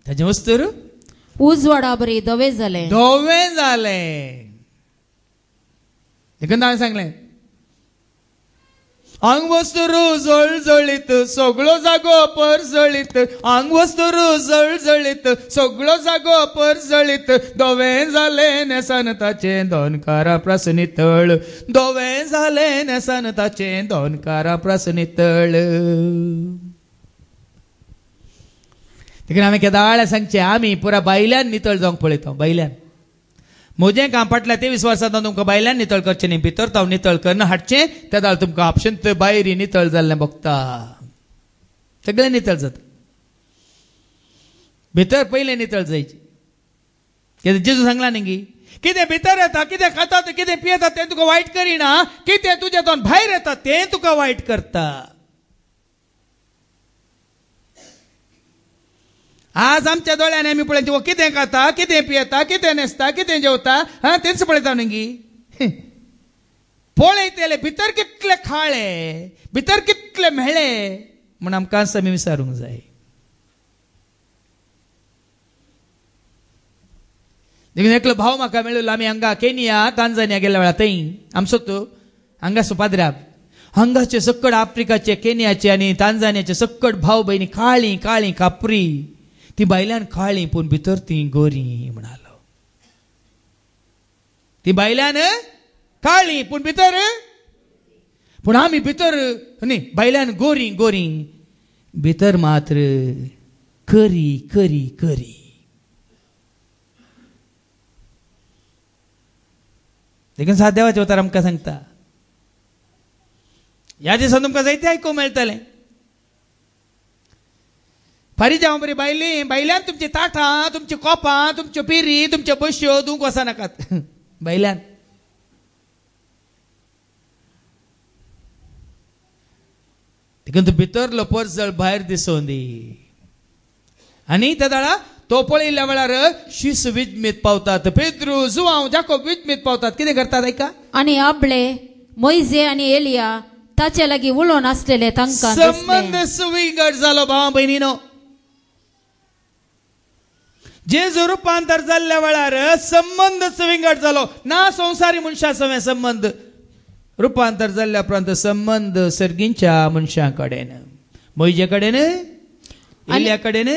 ताचे वस्तूर
उजवाडा बरी धवे जाले.
देखून हांवें सांगलें आंग वस्तूर जळजळीत सगळो जागो परजळीत आंग वस्तूर जळजळीत सगळो जागो परजळीत धवें जालें नेसान ताचें दोनकारां प्रसनितळ धवें जालें नेसान ताचें दोनकारां प्रसनितळ. देखून हांवें केदाळ सांगचें आमी पुरा बायल्यान नितळ जावंक पळयता. बायल्यान म्हजें काम फाटल्या 23 वर्सां तुमकां बायल्यान नितळ करचें न्ही भितर ताव नितळ करना हाडचें त्या दाळ तुमकां ऑप्शन भायरी नितळ जाल्लें बघता. सगळें नितळ जाता भितर पयलें नितळ जायचें. कितें जेजू सांगला न्ही कितें भितर येता कितें खाता कितें पियेता तें तुका वायट करिना कितें तुजे तोंड भायर येता तें तुका वायट करता. आज आमच्या दोळ्यान आमी पळयता कितें खाता कितें पियेता कितें न्हेसता कितें जेवता तेंच पळयता न्ही. पळयतले भितर कितले खाळे भितर कितले मेळे म्हण आमकां आमी विचारूंक जाय. देखून एकलो भाव म्हाका मेळिल्लो आमी हांगा केनिया तांजानिया गेल्या वेळार थंय आमचो तो हांगासो पाद्र्याप हांगाचे सक्कड आफ्रिकाचे केनियाचे आनी तांजानियाचे सक्कड भाव भयणी काळी काळी कापरी ती बायल्यान काळी पूण भितर ती गोरी म्हणालो. ती बायल्यान काळी पूण भितर पूण आमी भितर न्ही भायल्यान गोरी गोरी भितर मात्र करी करी करी. देखून सात देवाचे उतर आमकां सांगता. ह्या दिसान तुमकां जायतें आयकूंक मेळटलें. फारी जावं बरी भायल्यान तुमची ताटां, तुमची कोपां, तुमच्यो पिरी, तुमच्यो बश्यो धुवंक वचनाकात भायल्यान. देखून तूं भितरलो परजळ भायर दिसून दी. आनी त्या दाळा तो पळयल्या वेळार शीस विजमीत पावतात. पेद्रू जुवांव जाकोब विजमीत पावतात. कितें करतात आयका.
आनी आबळे मोइजे आनी एलिया ताचे लागीं उलोवन आसलेले तांकां
संबंध सुविंगड जालो. भाव भयणीनो, जेजू रुपांतर जाल्ल्या वेळार संबंध सुविंगड जालो. ना संवसारी मनशा समें संबंध. रुपांतर जाल्ल्या उपरांत संबंध सर्गींच्या मनशां कडेन, मोइजे कडेन, एलिया कडेन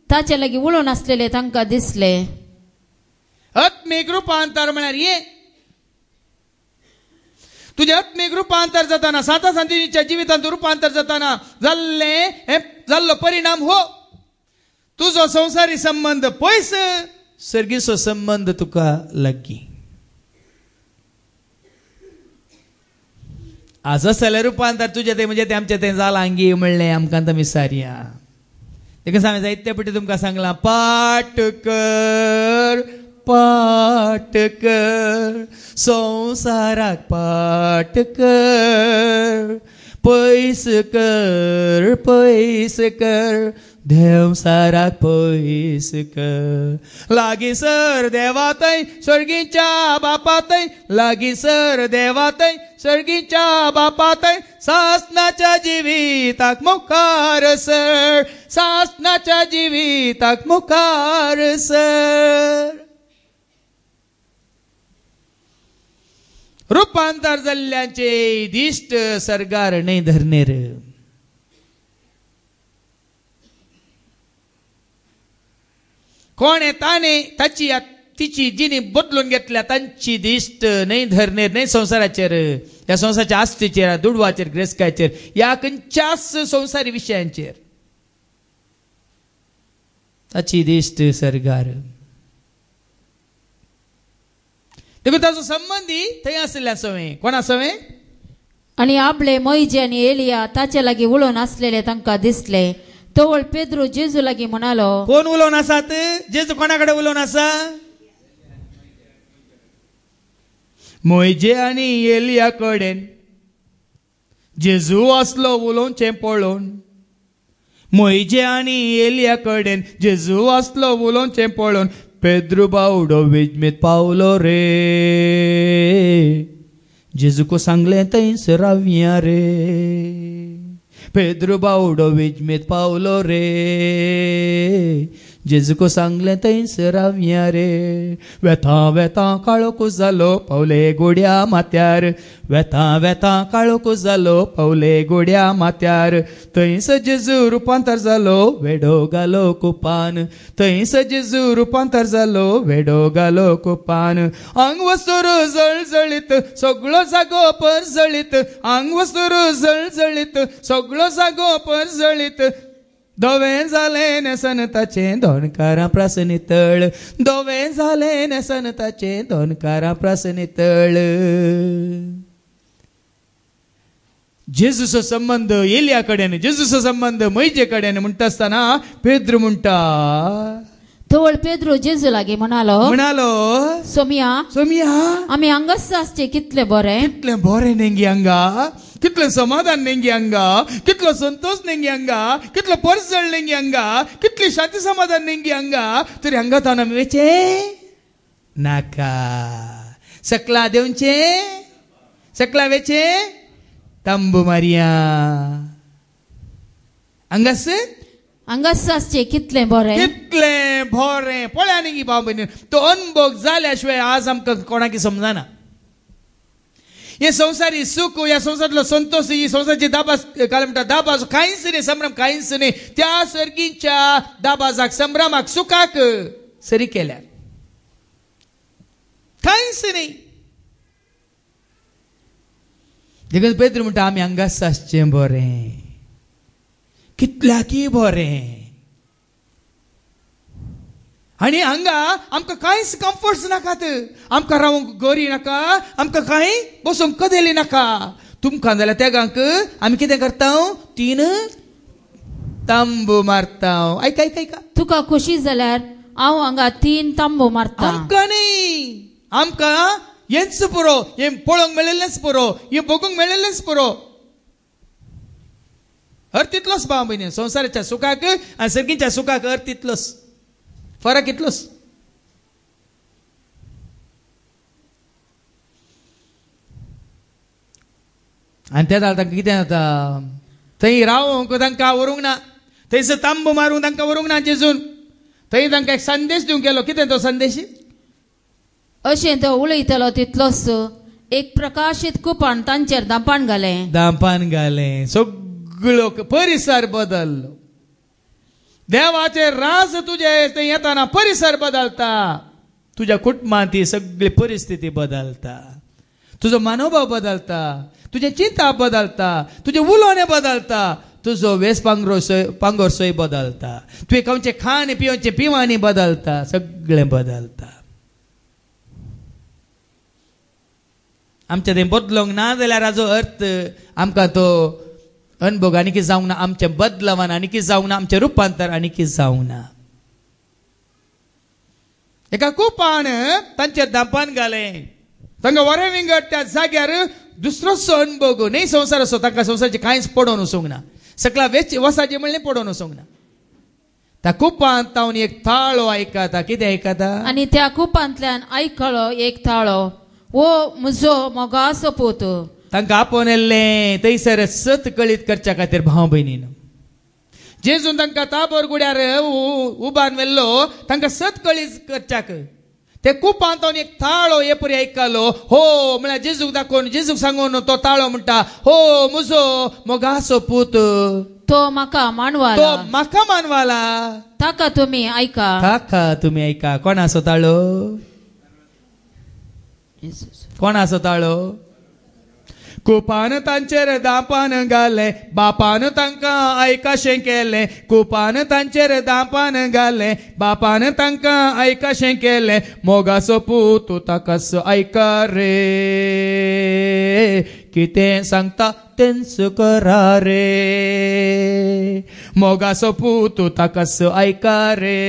ताचे लागीं उलोवन आसलेले तांकां दिसले.
आत्मीक रुपांतर म्हळ्यार हे. तुझे आत्मीक रुपांतर जाताना, साता सांतिच्या जिवितांत रुपांतर जाताना जाल्लो परिणाम हो, तुजो संवसारी संबंध पयस, सर्गीचो संबंध तुका लागीं. आज जाल्यार रुपांतर तुजें तें म्हणजे तें आमचें तें जालां अंगी म्हणलें आमकां आतां विसारया. देखून हांवें जायते फावटी तुमकां सांगलां, पाट कर पाट कर, संवसाराक पाट कर, पयस कर पयस कर, देवसाराक पयस कर. लागींसर देवातय सर्गीच्या बापातय, लागींसर देवातय सर्गीच्या बापातय, सासनाच्या जिविताक मुखार सर, सासनाच्या जिविताक मुखार सर. रुपांतर जाल्ल्यांचे दिश्ट सरगार न्हय धरनेर. कोण ताणे ताची तिची जिणी बदलून घेतल्या तांची दिश्ट न्हय धरनेर, न्हय संवसाराचेर, ह्या संवसाराच्या आस्तीचेर, दुडवाचेर, ग्रेसकाचेर, ह्या खंयच्याच संवसारी विशयांचेर ताची दिश्ट सरगार. देखून ताचो संबंधी थंय आसल्या सवय. कोणा सवय.
आनी आबळे मोइजे आनी एलिया ताचे लागीं उलोवन आसलेले तांकां दिसले. तोवळ पेद्रू जेजू लागीं म्हणालो.
कोण उलोवन आसात. जेजू कोणा कडेन उलोवन आसा. मोइजे आनी एलिया कडेन. जेजू असलो उलोवचें पळोवन, मोइजे आनी एलिया कडेन जेजू असलो उलोवचें पळोवन पेद्रू बावडो विजमीत पावलो रे. जेजूको सांगलें थंयच रावया रे. पेद्रू बावडो विजमीत पावलो रे. जेजूको सांगलें थंयच रावया रे. वेता वेता काळोकूच जालो पावले गोड्या माथ्यार. वेता वेता काळोकूच जालो पावले गोड्या माथ्यार. थंयच जेजू रुपांतर जालो वेडो घालो कुपान. थंयच जेजू रुपांतर जालो वेडो घालो कुपान. आंग वस्तूर जळजळीत सगळो जागो परजळीत. आंग वस्तूर जळजळीत सगळो जागो परजळीत. धोवें जालें नेसन ताचें दोनकारां प्रास नितळ. धोवें जालें नेसन ताचें दोनकारां प्रास नितळ. जेजूचो संबंध एलिया कडेन, जेजूचो संबंध मोइजे कडेन म्हणटा आसतना पेद्रू म्हणटा.
तोवळ पेद्रू जेजू लागीं म्हणालो, सोमिया
सोमिया,
आमी हांगाच आसचें कितलें बरें.
कितलें बरें नेंगी हांगा, कितलें समाधान नेंगी हांगा, कितलो संतोष नेंगी हांगा, कितलो परजळ नेंगी हांगा, कितली शांती समाधान नेंगी हांगा. तरी हांगा तावन आमी वेचें नाका. सकला देंवचें, सकला वेचें तांबू मारया. हांगास
हांगाच आसचें कितलें बरें.
कितलें बरें. पळया न्ही भाव भयणी, तो अनुभव जाल्या शिवाय आज आमकां कोणाक समजना. हे संवसारी सुख, ह्या संवसारातलो संतोष, ही संवसाराची दाबाज काय म्हणटा दाबाज कांयच न्ही, संभ्रम कांयच न्ही. त्या सर्गीच्या दाबाजाक, संभ्रमाक, सुखाक सरी केल्यार कांयच न्ही. देखून पेद्र म्हणटा आमी हांगाच आसचें बरें, कितल्याकी बरें. आनी हांगा आमकां कांयच कम्फर्ट्स नाकात, आमकां रावूंक गरी नाका, आमकां कांय बसूंक कदेली नाका. तुमकां जाल्यार तेगांक आमी कितें करता, 3 तांबू मारता. ऐका ऐका ऐका,
तुका खुशी जाल्यार हांव हांगा 3 तांबू मारता.
आमकां न्ही, आमकां हेंच पुरो, हें पळोवंक मेळिल्लेंच पुरो, हें बघूंक मेळिल्लेंच पुरो. अर्थ तितलोच भाव भयणी, संवसाराच्या सुखाक आनी सर्गीच्या सुखाक अर्थ तितलोच, फरक इतलोच. आनी त्या तांकां कितें जाता, थंय रावूंक तांकां व्हरूंक ना, थंयसर तांबू मारूंक तांकां व्हरूंक ना जेजून. थंय तांकां एक संदेश दिवंक गेलो. कितें तो संदेश?
अशें तो उलयतलो तितलोच एक प्रकाशीत कुपान तांचेर दांपान
घालें. सगळो परिसर बदललो. देवाचे राज तुजे थंय येताना परिसर बदलता. तुज्या कुटुंबांत ती सगळी परिस्थिती बदलता. तुजो मनोभाव बदलता, तुजे चिंता बदलता, तुजे उलोवणें बदलता, तुजो वेस पांगोरसोय बदलता, तुवें खंयचे खाण पिवचे पिवांनी बदलता, सगळें बदलता. आमच्या थंय बदलोंक ना जाल्यार हाजो अर्थ आमकां तो अनुभव आनीक जावंक ना, आमचे बदलावन आनीक जावंक ना, आमचें रुपांतर आनीक जावंक ना. एका कुपान तांचेर दांपान घालें, तांकां वरें विंगड त्या जाग्यार दुसरोसो अनुभव न्ही संवसार असो. तांकां संवसाराचें कांयच पडोवन वचूंक ना, सकला वसाचें म्हणलें पडोवन वचूंक ना. त्या कुपांत तावन एक थाळो आयकता. कितें आयकता?
आनी त्या कुपांतल्यान आयकलो एक थाळो, वो म्हजो मोगाचो पूत.
तांकां आपोवन येल्लें थंयसर सत कळीत करच्या खातीर भाव भयणीन. जेजून तांकां ताबोर गुड्यार उबान व्हेल्लो तांकां सत कळीत करच्याक. ते कुपांत एक थाळो हे परी आयकलो. हो म्हळ्यार जेजूक दाखोवन, जेजूक सांगून तो ताळो म्हणटा, हो म्हजो मोगाचो पूत,
तो म्हाका
मानवाला,
ताका तुमी ऐका.
कोणाचो ताळो? कोणाचो ताळो? कुपान तांचेर दांपान घालें, बापान तांकां आयकाशें केलें. कुपान तांचेर दांपान घालें, बापान तांकां आयकाशें केलें. मोगाचो पूत ताकाच आयका रे, कितें सांगता तेंच करा रे. मोगाचो पूत ताकाच आयका रे,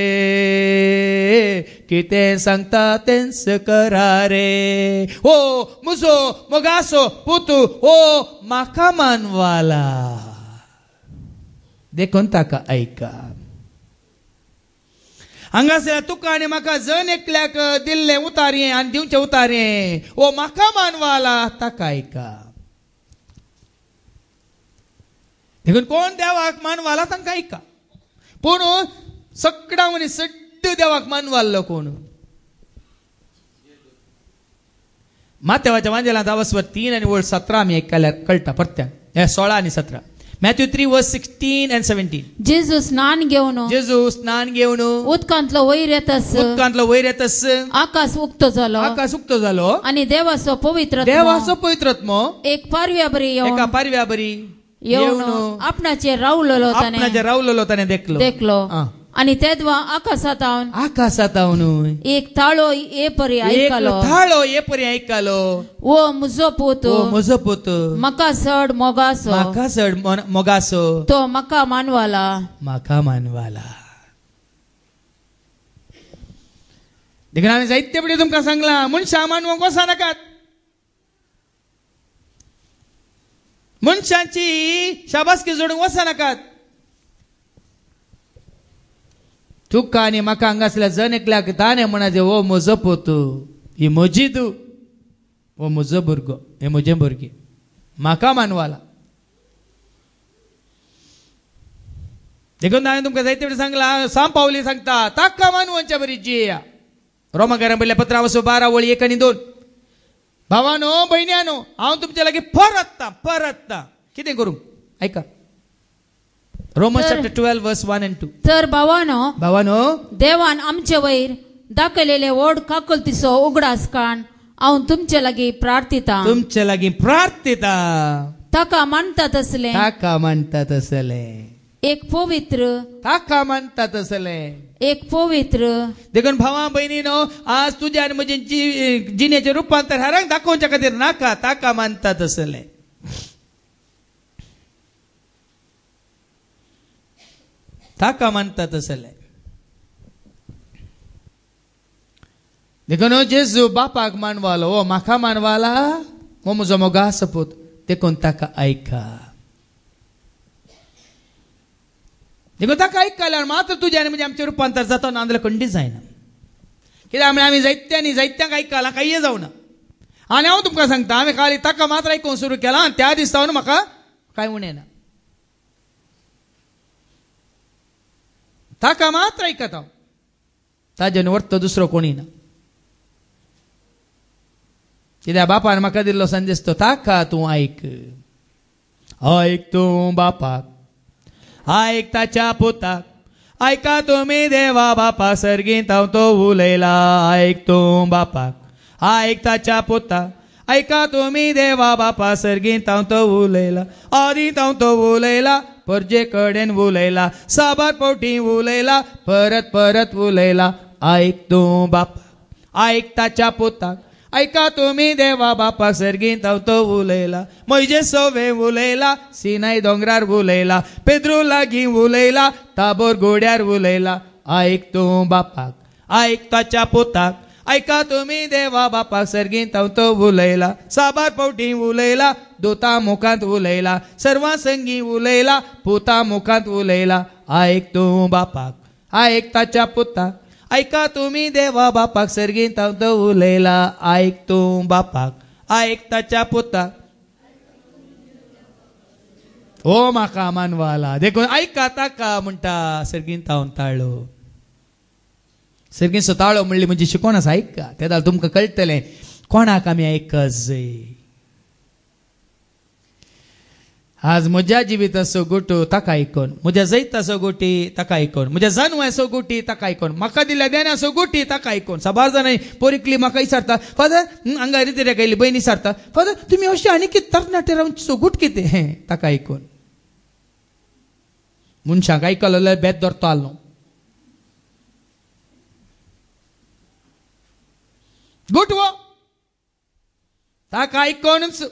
कितें सांगता तेंच करा रे. हो म्हजो मोगाचो पूत, हो म्हाका मानवाला, देखून ताका ऐका. हांगासर तुका आनी म्हाका जण एकल्याक दिल्लें उतारें आनी दिवचें उतारें. हो म्हाका मानवाला, ताका ऐका. देखून कोण देवाक मानवाला तांकां ऐका. पूण सगळ्या मनीस सड्ड देवाक मानवाल्लो कोण? माथेवाच्या वांजेलांत 3 आनी 17 आमी आयकल्यार कळटा. परत्या 16 आनी 17. Matthew 3:16 and 17.
जेजू स्नान घेवन उदकांतलो वयर येतास आकाश उक्तो जालो आनी देवाचो पवित्रत्व एक पारव्या बरी येवन आपणाचेर रावलोलो ताणें देखलो. आनी तेदवा आकाशातावन एक थाळो हे परी आयकलो. वो म्हजो पूत, म्हाका चड मोगाचो, तो म्हाका मानवाला.
देखून हांवें जायते फावटी तुमकां सांगलां, मनशां मानवंक वचनाकात. मनशांची शाबासकी जोडूंक वचनाकात. तुका आनी म्हाका हांगासल्या जण एकल्याक ताणें म्हणाजे, हो म्हजो पूत, ही म्हजी धूव, हो म्हजो भुरगो, हे म्हजें भुरगें, म्हाका मानवाला. देखून हांवें तुमकां जायते फावटी सांगलां, सांग पावली सांगता, ताका मानवांच्या बरी जियेया. रोमाकारांक बरयल्ल्या पत्रा 12:1 आणि 2. भावानो भयण्यानो, हांव तुमचे लागीं परतता. कितें करूं? ऐका. Romans chapter 12:1-2.
तर भावानो, देवान आमचे वयर दाखयलेले व्हड काकुलतीचो उगडास काण हांव तुमचे लागीं प्रार्थिता
तुमचे लागीं प्रार्थिता
ताका मानतात असले
ताका म्हणतात असले
एक पवित्र
ताका म्हणतात असले
एक पवित्र
देखून भावा बहिणीनो आज तुझ्या आणि म्हजे जिणेचे रूपांतर हारांक दाखोवच्या खातीर नाका ताका मानतात असले ताका मानतात असले देखून जेजू बापाक मानवालो ओ म्हाका मानवाला हो म्हजो मोगा सपूत देखून ताका ऐका देखून ताका ऐकल्यार मात्र तुझ्या आनी म्हणजे आमचें रुपांतर जाता नाजाल्यार खंडीत जायना कित्याक आमी जायत्यांनी जायत्यांक आयकलां कांय जावना आनी हांव तुमकां सांगता हांवें खाली ताका मात्र आयकूंक सुरू केलां आनी त्या दिसावन म्हाका कांय उणें ना ताका मात्र आयकता हांव ताजेन व्हरतो दुसरो कोणी ना कित्याक बापान म्हाका दिल्लो संदेश तो ताका तूं ऐक ऐक तूं बापाक ऐक ताच्या पुताक ऐका तुम्ही देवा बापा सर्गींत हांव तो उलयला ऐक तूं बापाक ऐक ताच्या पुताक ऐका तुम्ही देवा बापा सर्गींत हांव तो उलयला आदींत हांव तो उलयला परजे कडेन उलयला साबार फावटी उलयला परत परत उलयला ऐक तूं बापाक ऐक ताच्या पुताक ऐका तुम्ही देवा बापाक सर्गींत हांव तो उलयला म्हजे सवे उलयला सिनाय दोंगरार उलयला पेद्रू लागीं उलयला ताबोर गोड्यार उलयला ऐक तूं बापाक ऐक ताच्या पुताक ऐका तुम्ही देवा बापाक सर्गींत हांव तो उलयला साबार फावटी उलयला दोता मुखांत उलयला सर्वां संगी उलयला पुता मुखांत उलयला ऐक तूं बापाक ऐक ताच्या पुताक ऐका तुम्ही देवा बापाक सर्गींत हांव तो उलयला ऐक तूं बापाक ऐक ताच्या पुताक ओ म्हाका मानवाला देखून ऐका ताका म्हणटा सर्गींत हांव ताळो सर्गींचो ताळो म्हणली म्हणजे शिकोवन आसा ऐका तेदा तुमकां कळटलें कोणाक आमी आयकच जाय आज म्हज्या जिविताचो गोटो ताका आयकोन म्हज्या जैताचो गोटी ताका आयकोन म्हज्या जानवाचो गोटी ताका आयकोन म्हाका दिल्ल्या देण्याचो गोटी ताका आयकोन साबार जाणां पोरिकली म्हाका विचारता फादर हांगा रितीरेक आयली भयणी विचारता फादर तुमी अशें आनी कितें तरणाटे रावचो गोट कितें हें ताका आयकोन मनशाक आयकलो जाल्यार बेत धरतो आलो गोटवो ताका आयकोनूच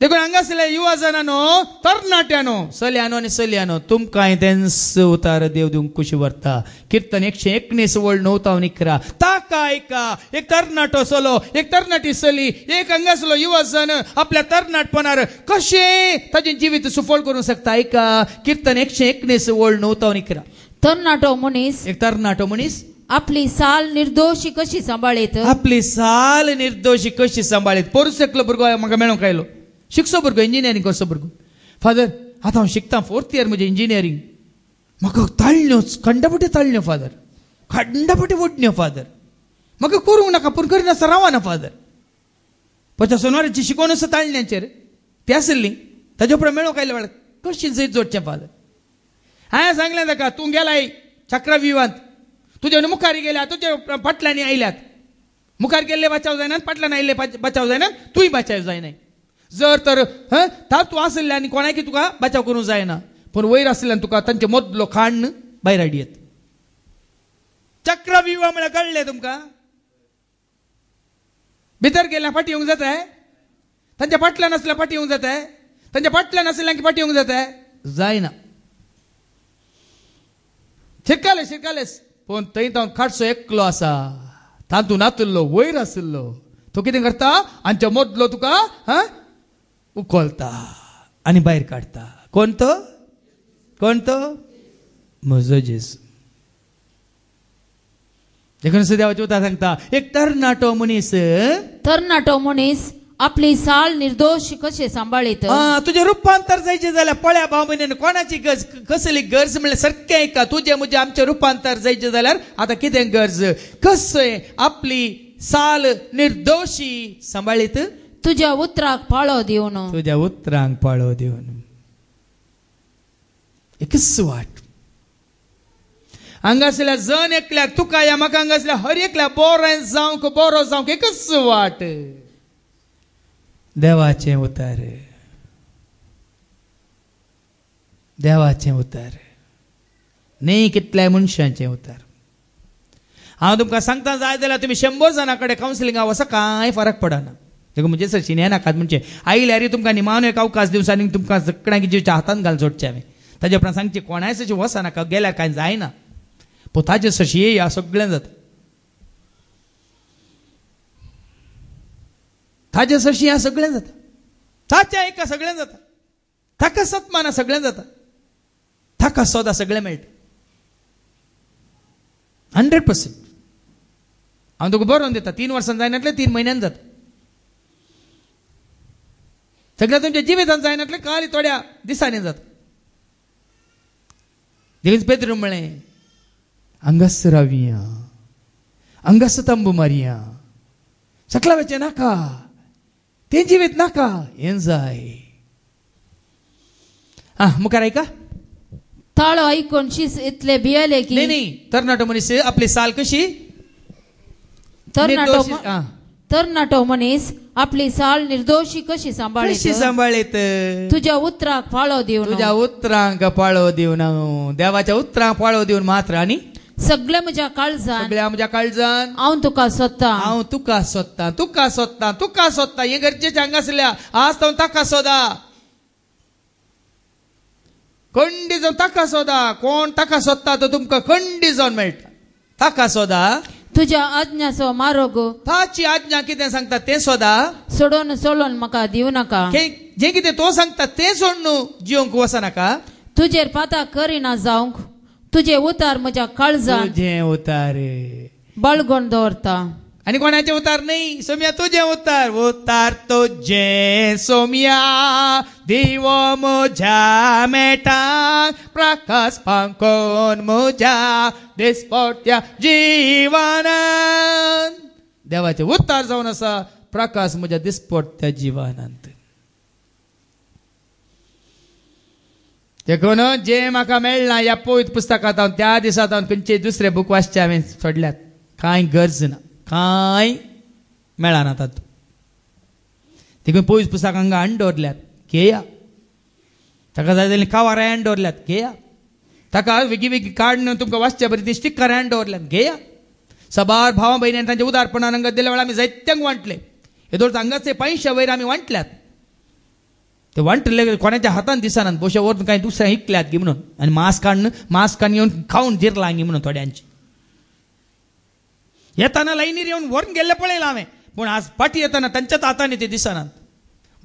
देखून हांगासरल्या युवा जनांनो तरणाट्यानो चलयांनो आनी चलयांनो तुमकां तेंच उतार देव दिवंक कुशी व्हरता कीर्तन 119 वळ 9 इकरा ताका आयका एक तरणाटो चलो एक तरणाटी चली एक हांगासरलो युवा जन आपल्या तरणाटपणार कशें ताचें जिवीत सुफळ करूंक शकता आयका कीर्तन 119 वळ 9 इकरा
तरणाटो मनीस
एक तरणाटो मनीस
आपली साल निर्दोशी कशी सांबाळीत
आपली साल निर्दोशी कशी सांबाळीत पोरूस एकलो भुरगो म्हाका मेळूंक आयलो शिकचो भुरगो इंजिनियरींग करचो भुरगो फादर आतां हांव शिकता 4th इयर म्हजें इंजिनियरींग म्हाका ताळण्यो खंडपटी ताळण्यो फादर खंडपटी वडण्यो फादर म्हाका करूंक नाका पूण करिनासतना रावना फादर पच्या सोनवाराची शिकोवन आसा ताळण्यांचेर ती आसली ताजे उपरांत मेळूंक आयले वेळार कशी जैत जोडचें फादर हांवें सांगलें ताका तूं गेलाय चक्रव्यूहांत तुजे मुखार गेल्या तुजे फाटल्यानी आयल्यात मुखार गेल्ले बचाव जायना फाटल्यान आयिल्ले बचाव जायना तूंय बचाव जायना जर तर तूं आसले आनी कोणाकी तुका बचाव करूंक जायना पूण वयर आसल्यान तुका तांचे मदलो खाण भायर हाडयत चक्रव्यूह म्हळ्यार कळ्ळें तुमकां भितर गेल्यार फाटी येवंक जाता तांच्या फाटल्यान आसल्यार फाटी येवंक जाता तांच्या फाटल्यान आसल्यान की फाटी येवंक जाता जायना शिरकालेस पूण थंय तो खाटसो एकलो आसा तातूंत नातुल्लो वयर आसलो तो कितें करता आमच्या मदलो तुका उखलता आनी भायर काडता कोण तो म्हजो जेजू देखून देवाची उतर सांगता एक तरणाटो मनीस
आपली साल निर्दोष कशें सांबाळीत
तुझे रूपांतर जायचे जाल्यार पळया भाव भयणीनो कोणाची गरज कसली गरज म्हणल्यार सारकें आयका तुझे म्हजे आमचे रूपांतर जायचे जाल्यार आतां कितें गरज कशें आपली साल निर्दोशी सांबाळीत
तुझ्या उतराक पाळो दिवन
तुझ्या उतरांक पाळो दिवन एकच वाट हांगासल्या जण एकल्याक तुका या म्हाका हांगासल्या हर एकल्या बरो जावंक एकच वाट देवाचें उतार देवाचें उतार न्ही कितल्या मनशांचें उतार. हांव तुमकां सांगता जाय जाल्यार तुमी 100 जाणां कडेन कावन्सिलिंगाक वसा कांय फरक पडना. देखून म्हणजे सरशीन हें नाकात म्हणजे आयल्यार तुमकां निमाणो एक अवकाश दिवसा आनी तुमकां सगळ्यांक जिवच्या हातान घालून सोडचें हांवें. ताजे उपरांत सांगचें कोणाय सशी वसा नाका गेल्यार कांय जायना. पूण ताजे सशी ह्या सगळें जाता. ताजे सशी ह्या सगळें जाता. ताच्या एका सगळें जाता. ताका सत्माना सगळें जाता. ताका सोदा सगळें मेळटा 100%. हांव तुका बरोवन दिता 3 वर्सां जायनातले 3 म्हयन्यान जाता. सगळ्या तुमच्या जिवितांत जायनातले खाली थोड्या दिसांनी जाता. देखून पेद्रू म्हळें हांगास रावया हांगास तंबू मारया सकला वचचें नाका तें जिवीत नाका हें जाय. मुखार ऐका.
ताळो ऐकून शीस इतले भियेले की
नाही तरणाटो मनीस आपली साल कशी
तरणाटो मनीस आपली साल निर्दोषी कशी सांबाळीत तुझ्या उतराक फाळो दिवन
तुझ्या उतरांक फाळो दिवन देवाच्या उतरांक फाळो दिवन मात्र आनी
सगळे म्हज्या काळजान हांव तुका सोदता
हें गरजेचें हांगासल्या आज तो ताका सोदा खंडी जावन ताका सोदा. कोण ताका सोदता तो तुमकां खंडी जावन मेळटा. ताका सोदा
तुझ्या आज्ञाचो मार्ग
ताची आज्ञा कितें सांगता तें सोदा.
सोडून म्हाका दिवं नाका.
जें कितें तो सांगता तें सोड न्हू जिवंक वसा नाका.
तुजेर पाता करिना जावंक तुझे उतार म्हज्या काळजान
तुजें उतार
बळगोवन दवरता.
आनी कोणाचें उतार न्ही सोम्या तुजें उतार तुजें सोम्या दिवो म्हज्या मेटाक प्रकाश पांकोन म्हज्या दिसपट्ट्या जिवानांत. देवाचें उतार जावन आसा प्रकाश म्हज्या दिसपट्ट्या जिवानांत. देखून जें म्हाका मेळना ह्या पवित्र पुस्तकांत हांव त्या दिसांत हांव खंयचे दुसरे बूक वाचचे हांवें सोडल्यात. कांय गरज ना कांय मेळना तातूंत. देखून पवित्र पुस्तक हांगा हाडून दवरल्यात घेया. ताका जाय जाल्यार कावारां हाडून दवरल्यात घेया. ताका वेगळी काडून तुमकां वाचच्या बरी ती स्टिकर हाडून दवरल्यात घेया. सबार भावां भयण्यान तांच्या उदारपणान हांगा दिल्या वेळार आमी जायत्यांक वांटले. हे दोन हांगाचे 500 वयर आमी वांटल्यात. ते वांटले कोणाच्या हातान दिसनात बोशा व्हरून कांय दुसऱ्यांक इकल्यात गी म्हणून आनी मास्कान येवन खावन जिरलां गी म्हणून थोड्यांची. येताना लायनीर येवन व्हरून गेल्ले पळयलां हांवें. पूण आज फाटी येताना तांच्याच हातांनी ते दिसनात.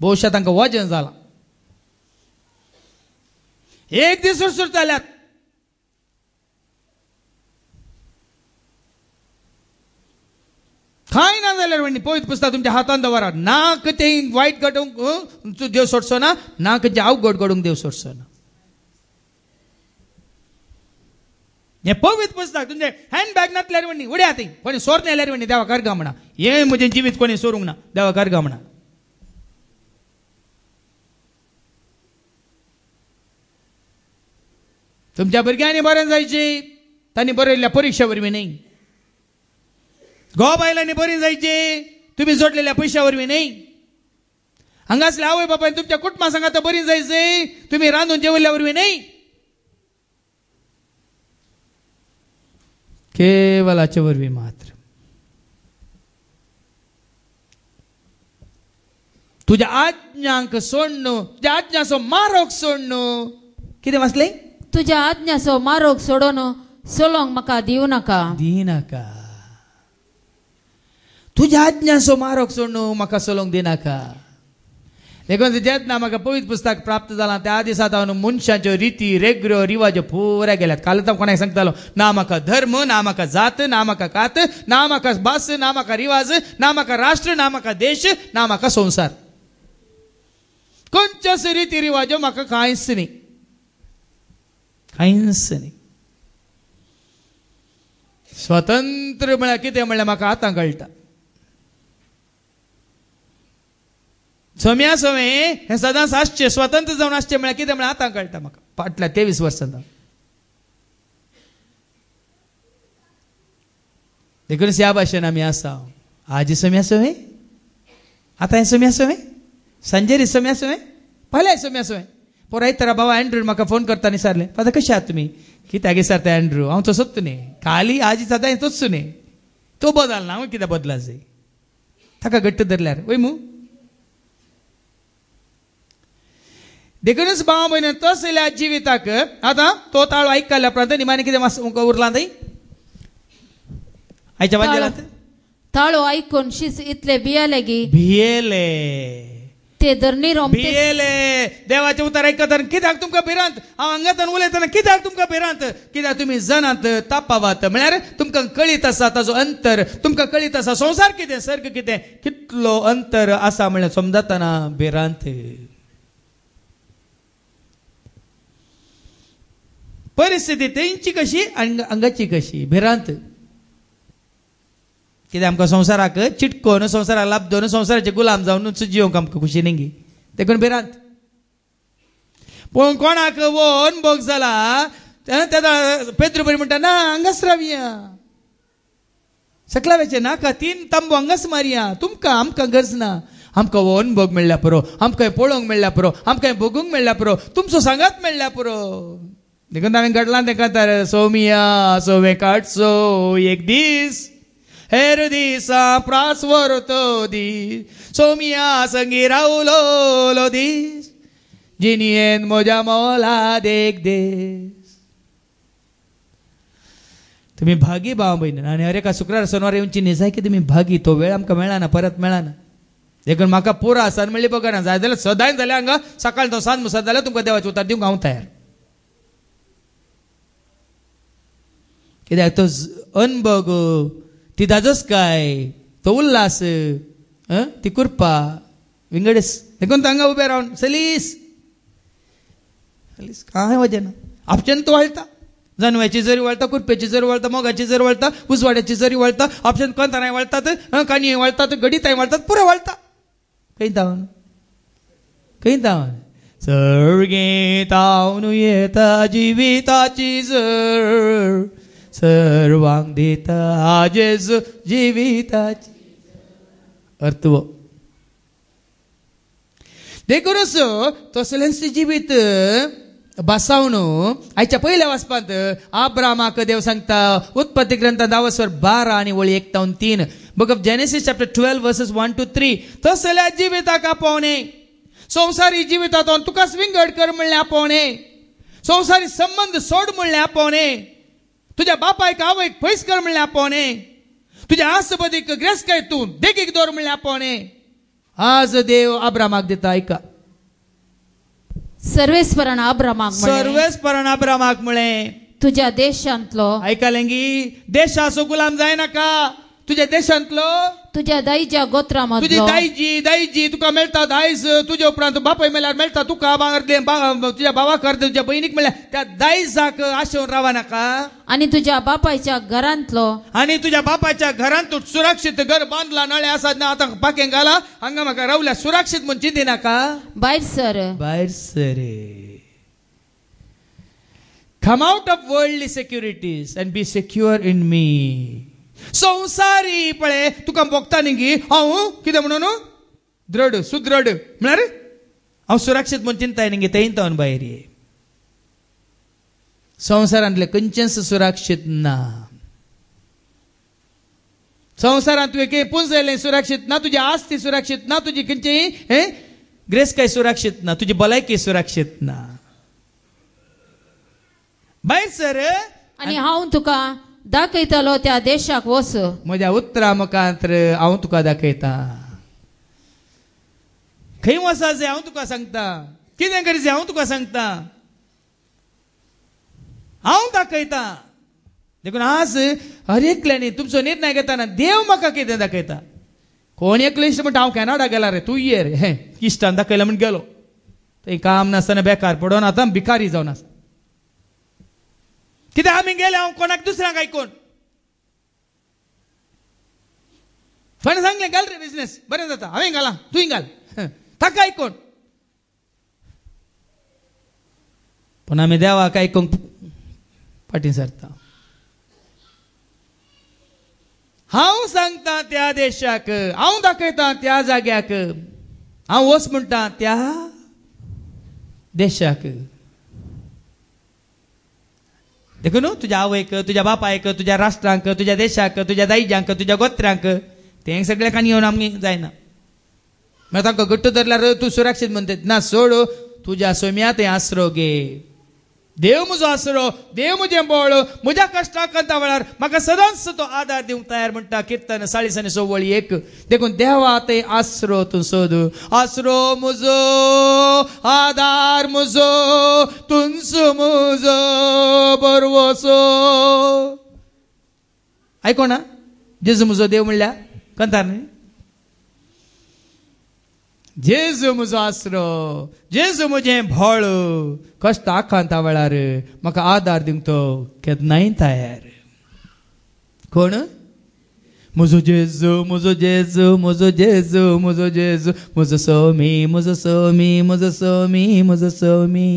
भोवशा तांकां वजन जालां. एक दीस सुरसुर जाल्यात. कांय ना जाल्यार म्हणणी पवित्र पुस्तक तुमच्या हातान दवरात. नाक तें वायट घडोवंक देव सोडचो ना. नाक जें अवघड घडोवंक देव सोडचो ना. हे पवित्र पुस्तक तुमचे हँडबॅग नातल्यार म्हणणी उड्या ती कोणी सोरने आल्यार म्हणणी देवा करगा म्हणा. हे म्हजें जिवीत कोणी सोरूंक ना देवा करगा म्हणा. तुमच्या भुरग्यांनी बरें जायचें. तांणी बरयल्ल्या परीक्षा वरवीं न्ही. घोव बायलांनी बरी जायची तुम्ही जोडलेल्या पैशा वरवीं न्ही. हांगासल्या आवय बापायन तुमच्या कुटुंबा सांगात बरी जायची तुम्ही रांदून जेवल्या वरवीं न्ही. केवलाचे वरवीं मात्र. तुझ्या आज्ञांक सोडणं तुझ्या आज्ञाचो मारोग सोडणं. कितें वाचलें.
तुझ्या आज्ञाचो मारोग सोडून सोलोंक म्हाका दिवं नाका.
तुझ्या आज्ञाचो मारोग सोडून म्हाका सोलोंक दिनाका. देखून जेन्ना म्हाका पवित्र पुस्तक प्राप्त जालां त्या दिसांत हांव मनशांच्यो रिती रेग्रो रिवाज पुऱ्या गेल्यात. काल हांव कोणाक सांगतालो ना म्हाका धर्म ना म्हाका जात ना म्हाका कात ना म्हाका भास ना म्हाका रिवाज ना म्हाका राष्ट्र ना म्हाका देश ना म्हाका संसार. खंयच्याच रिती रिवाज म्हाका कांयच न्ही. स्वतंत्र म्हळ्यार कितें म्हळ्यार म्हाका आतां कळटा. सोम्या हे सदांच आसचें स्वतंत्र जावन आसचें म्हळ्यार कितें म्हळ्यार आतां कळटा म्हाका. फाटल्या 23 वर्सां देखून ह्या भाशेन आमी आसा आज समी आसोवे आतां समी आसोवे सांजेर समी आसोवे फाल्यां समी आसोवे परवा एक तरा बाबा एंड्रू म्हाका फोन करता न्ही सारले आता कशें आहात तुमी कित्याक सारता एंड्रू हांव तसोच न्ही खाली आज सदां तोच न्ही तो बदलना हांव कित्याक बदला जाय ताका घट्ट धरल्यार वय मू देखूनच भाव भयण तसल्या जिविताक आतां तो ताळो आयकल्या उपरांत निमाणे कितें उरलां थंय आयच्या वाजेलात
ताळो आयकून शीस इतले भियेले
भियेले
ते धरणी
भियेले देवाचे उतर आयकतना कित्याक तुमकां भिरांत हांव हांगातन उलयतना कित्याक तुमकां भिरांत कित्याक तुमी जाणात तापावात म्हळ्यार तुमकां कळीत आसा ताजो अंतर तुमकां कळीत आसा संवसार कितें सर्ग कितें कितलो अंतर आसा म्हळ्यार समजतना भिरांत परिस्थिती तेंची कशी हांगाची कशी भिरांत कित्याक आमकां संवसाराक चिटकोन संवसाराक लाभ दोन संवसाराचे गुलाम जावन जियोंक आमकां खुशी नेंगी देखून भिरांत पूण कोणाक वो अनुभव जाला पेद्रू बरी म्हणटा ना हांगाच रावया सकला वेचे नाका 3 तांबो हांगाच मारया तुमकां आमकां गरज ना आमकां हो अनुभव मेळ्ळ्या पुरो आमकां पळोवंक मेळ्ळ्या पुरो आमकां बगूंक मेळ्ळ्या पुरो तुमचो सांगात मेळ्ळ्या पुरो देखून हांवें घडलां तेका तर सोमिया सोवे काडचो एक दीस हेर दिसा प्रासवर तो दीस सोमिया संगी रावलो दीस जिनियेन म्हज्या मोलाद एक दीस तुमी भागी भाव भयण आनी हर एका शुक्रार शेनवार येवची न्ही जाय की तुमी भागी तो वेळ आमकां मेळना परत मेळना देखून म्हाका पुरो आसान मेळ्ळी बघना जाय जाल्यार सदांय जाल्यार हांगा सकाळ तो सांज मुसत जाल्यार तुमकां देवाचें उतर दिवंक हांव तयार कित्याक तो अनुभव ती दाजोस काय तो उल्हास ती कुरपा विंगडस देखून हांगा उबे रावन सलीस कांय वजें ना आपच्यान तो वळटा जानव्याची जरी वळटा कुरपेची जरी वळटा मोगाची जरी वळटा उजवाड्याची जरी वळटा आपच्यान कंथाराय वळटात काणये वळटात गडिताय वळटात पुरे वळटा खंय तावन सर्गे तावन येता जिविताची जर सर्वांग दिता आजेज जिविताची अर्थ वो देखूनच तसलेंच जिवीत बसावन आयच्या पयल्या वाचपांत आब्रामाक देव सांगता उत्पत्ती ग्रंथ 10:12 आनी वळी 1-3 book of genesis chapter 12 versus 1-3 तसल्या जिविताक आपोवणे संवसारी जिवितांत तुकाच विंगड कर म्हणलें आपोवणे संवसारी संबंध सोड म्हणलें आपोवणे तुझ्या बापायक आवयक पयस कर म्हणलें आपोवणे तुझ्या आसपदीक ग्रेस्काय तूं देगीक दवर म्हणलें आपोवणे आज देव आब्रामाक दिता ऐका
सर्वेस्परान आब्रामाक
म्हळें
तुझ्या देशांतलो
आयकलेंगी देशाचो गुलाम जाय नाका तुझ्या देशांतलो
तुझ्या दाईच्या गोत्रामधलो
तुझी दाईजी तुका मेळटा दायज तुझ्या उपरांत बापाय मेळ्यार मेळटा तुका तुझ्या भावाक तुझ्या बहिणीक मेळ्ळ्या त्या दायजाक आशेवन रावा नाका
आणि तुझ्या बापायच्या घरांत तूं सुरक्षीत घर बांदला नळे आसा ना आतां पाकें घाला हांगा म्हाका रावल्या सुरक्षीत म्हण चिंती नाका भायर sir
come out of worldly securities and be secure in me संसारी पळे तुका भोगता न्ही हांव कितें म्हणून दृढ सुदृढ म्हळ्यार हांव सुरक्षीत म्हण चिंताय न्ही तें तावन भायर ये संवसारांतले खंयचेंच सुरक्षीत ना संवसारांत तुवें पुंजयलें सुरक्षीत ना तुजी आस्ती सुरक्षीत ना तुजी खंयचीय ग्रेस्काय सुरक्षीत ना तुजी भलायकी सुरक्षीत ना भायर सर
आनी हांव तुका दाखयतलो त्या देशाक वच
म्हज्या उतरा मुखांतर हांव तुका दाखयता खंय वचा जे हांव तुका सांगता कितें करचें हांव तुका सांगता हांव दाखयता देखून आज हर एकल्यानी तुमचो निर्णय घेताना देव म्हाका कितें दाखयता कोण एकलो इश्ट म्हणटा हांव कॅनडा गेला रे तूं ये रे इश्टान दाखयला म्हण गेलो थंय काम नासतना बेकार पडोन आतां भिकारी जावन आसा कित्याक आमी गेले हांव कोणाक दुसऱ्यांक आयकोन पण सांगलें घाल रे बिझनेस बरें जाता हांवें घाला तुवें घाल ताका आयकोन पण आमी देवाक आयकोंक फाटीं सरता हांव सांगता त्या देशाक, हांव दाखयता त्या जाग्याक, हांव वच म्हणटा त्या देशाक. देखून न्हू, तुज्या आवयक, तुज्या बापायक, तुज्या राष्ट्रांक, तुज्या देशाक, तुज्या दायजांक, तुज्या गोत्र्यांक, तें सगळ्या काणी येवन आमगे जायना. मागीर तांकां घट्ट धरल्यार तूं सुरक्षीत म्हणटात. ना, सोड, तुज्या सोम्या थंय आसरो घे. देव म्हजो आसरो, देव म्हजें बळ, म्हज्या कश्टाक अंता वेळार म्हाका सदांच तो आदार दिवंक तयार म्हणटा कीर्तन 40:16. देखून देवा थंय आसरो तूं सोद. आसरो म्हजो, आदार म्हजो, तुंच म्हजो बरवसो. आयको ना, जेजू म्हजो देव म्हणल्या कंतार न्ही. जेजू म्हजो आसरो, जेजू म्हजें भळ, कश्ट आखांता वेळार म्हाका आदार दिवंक तो केन्नाय तयार. कोण? म्हजो जेजू, म्हजो जेजू, म्हजो जेजू, म्हजो जेजू, म्हजो सोमी, म्हजो सोमी, म्हजो सोमी, म्हजो सोमी.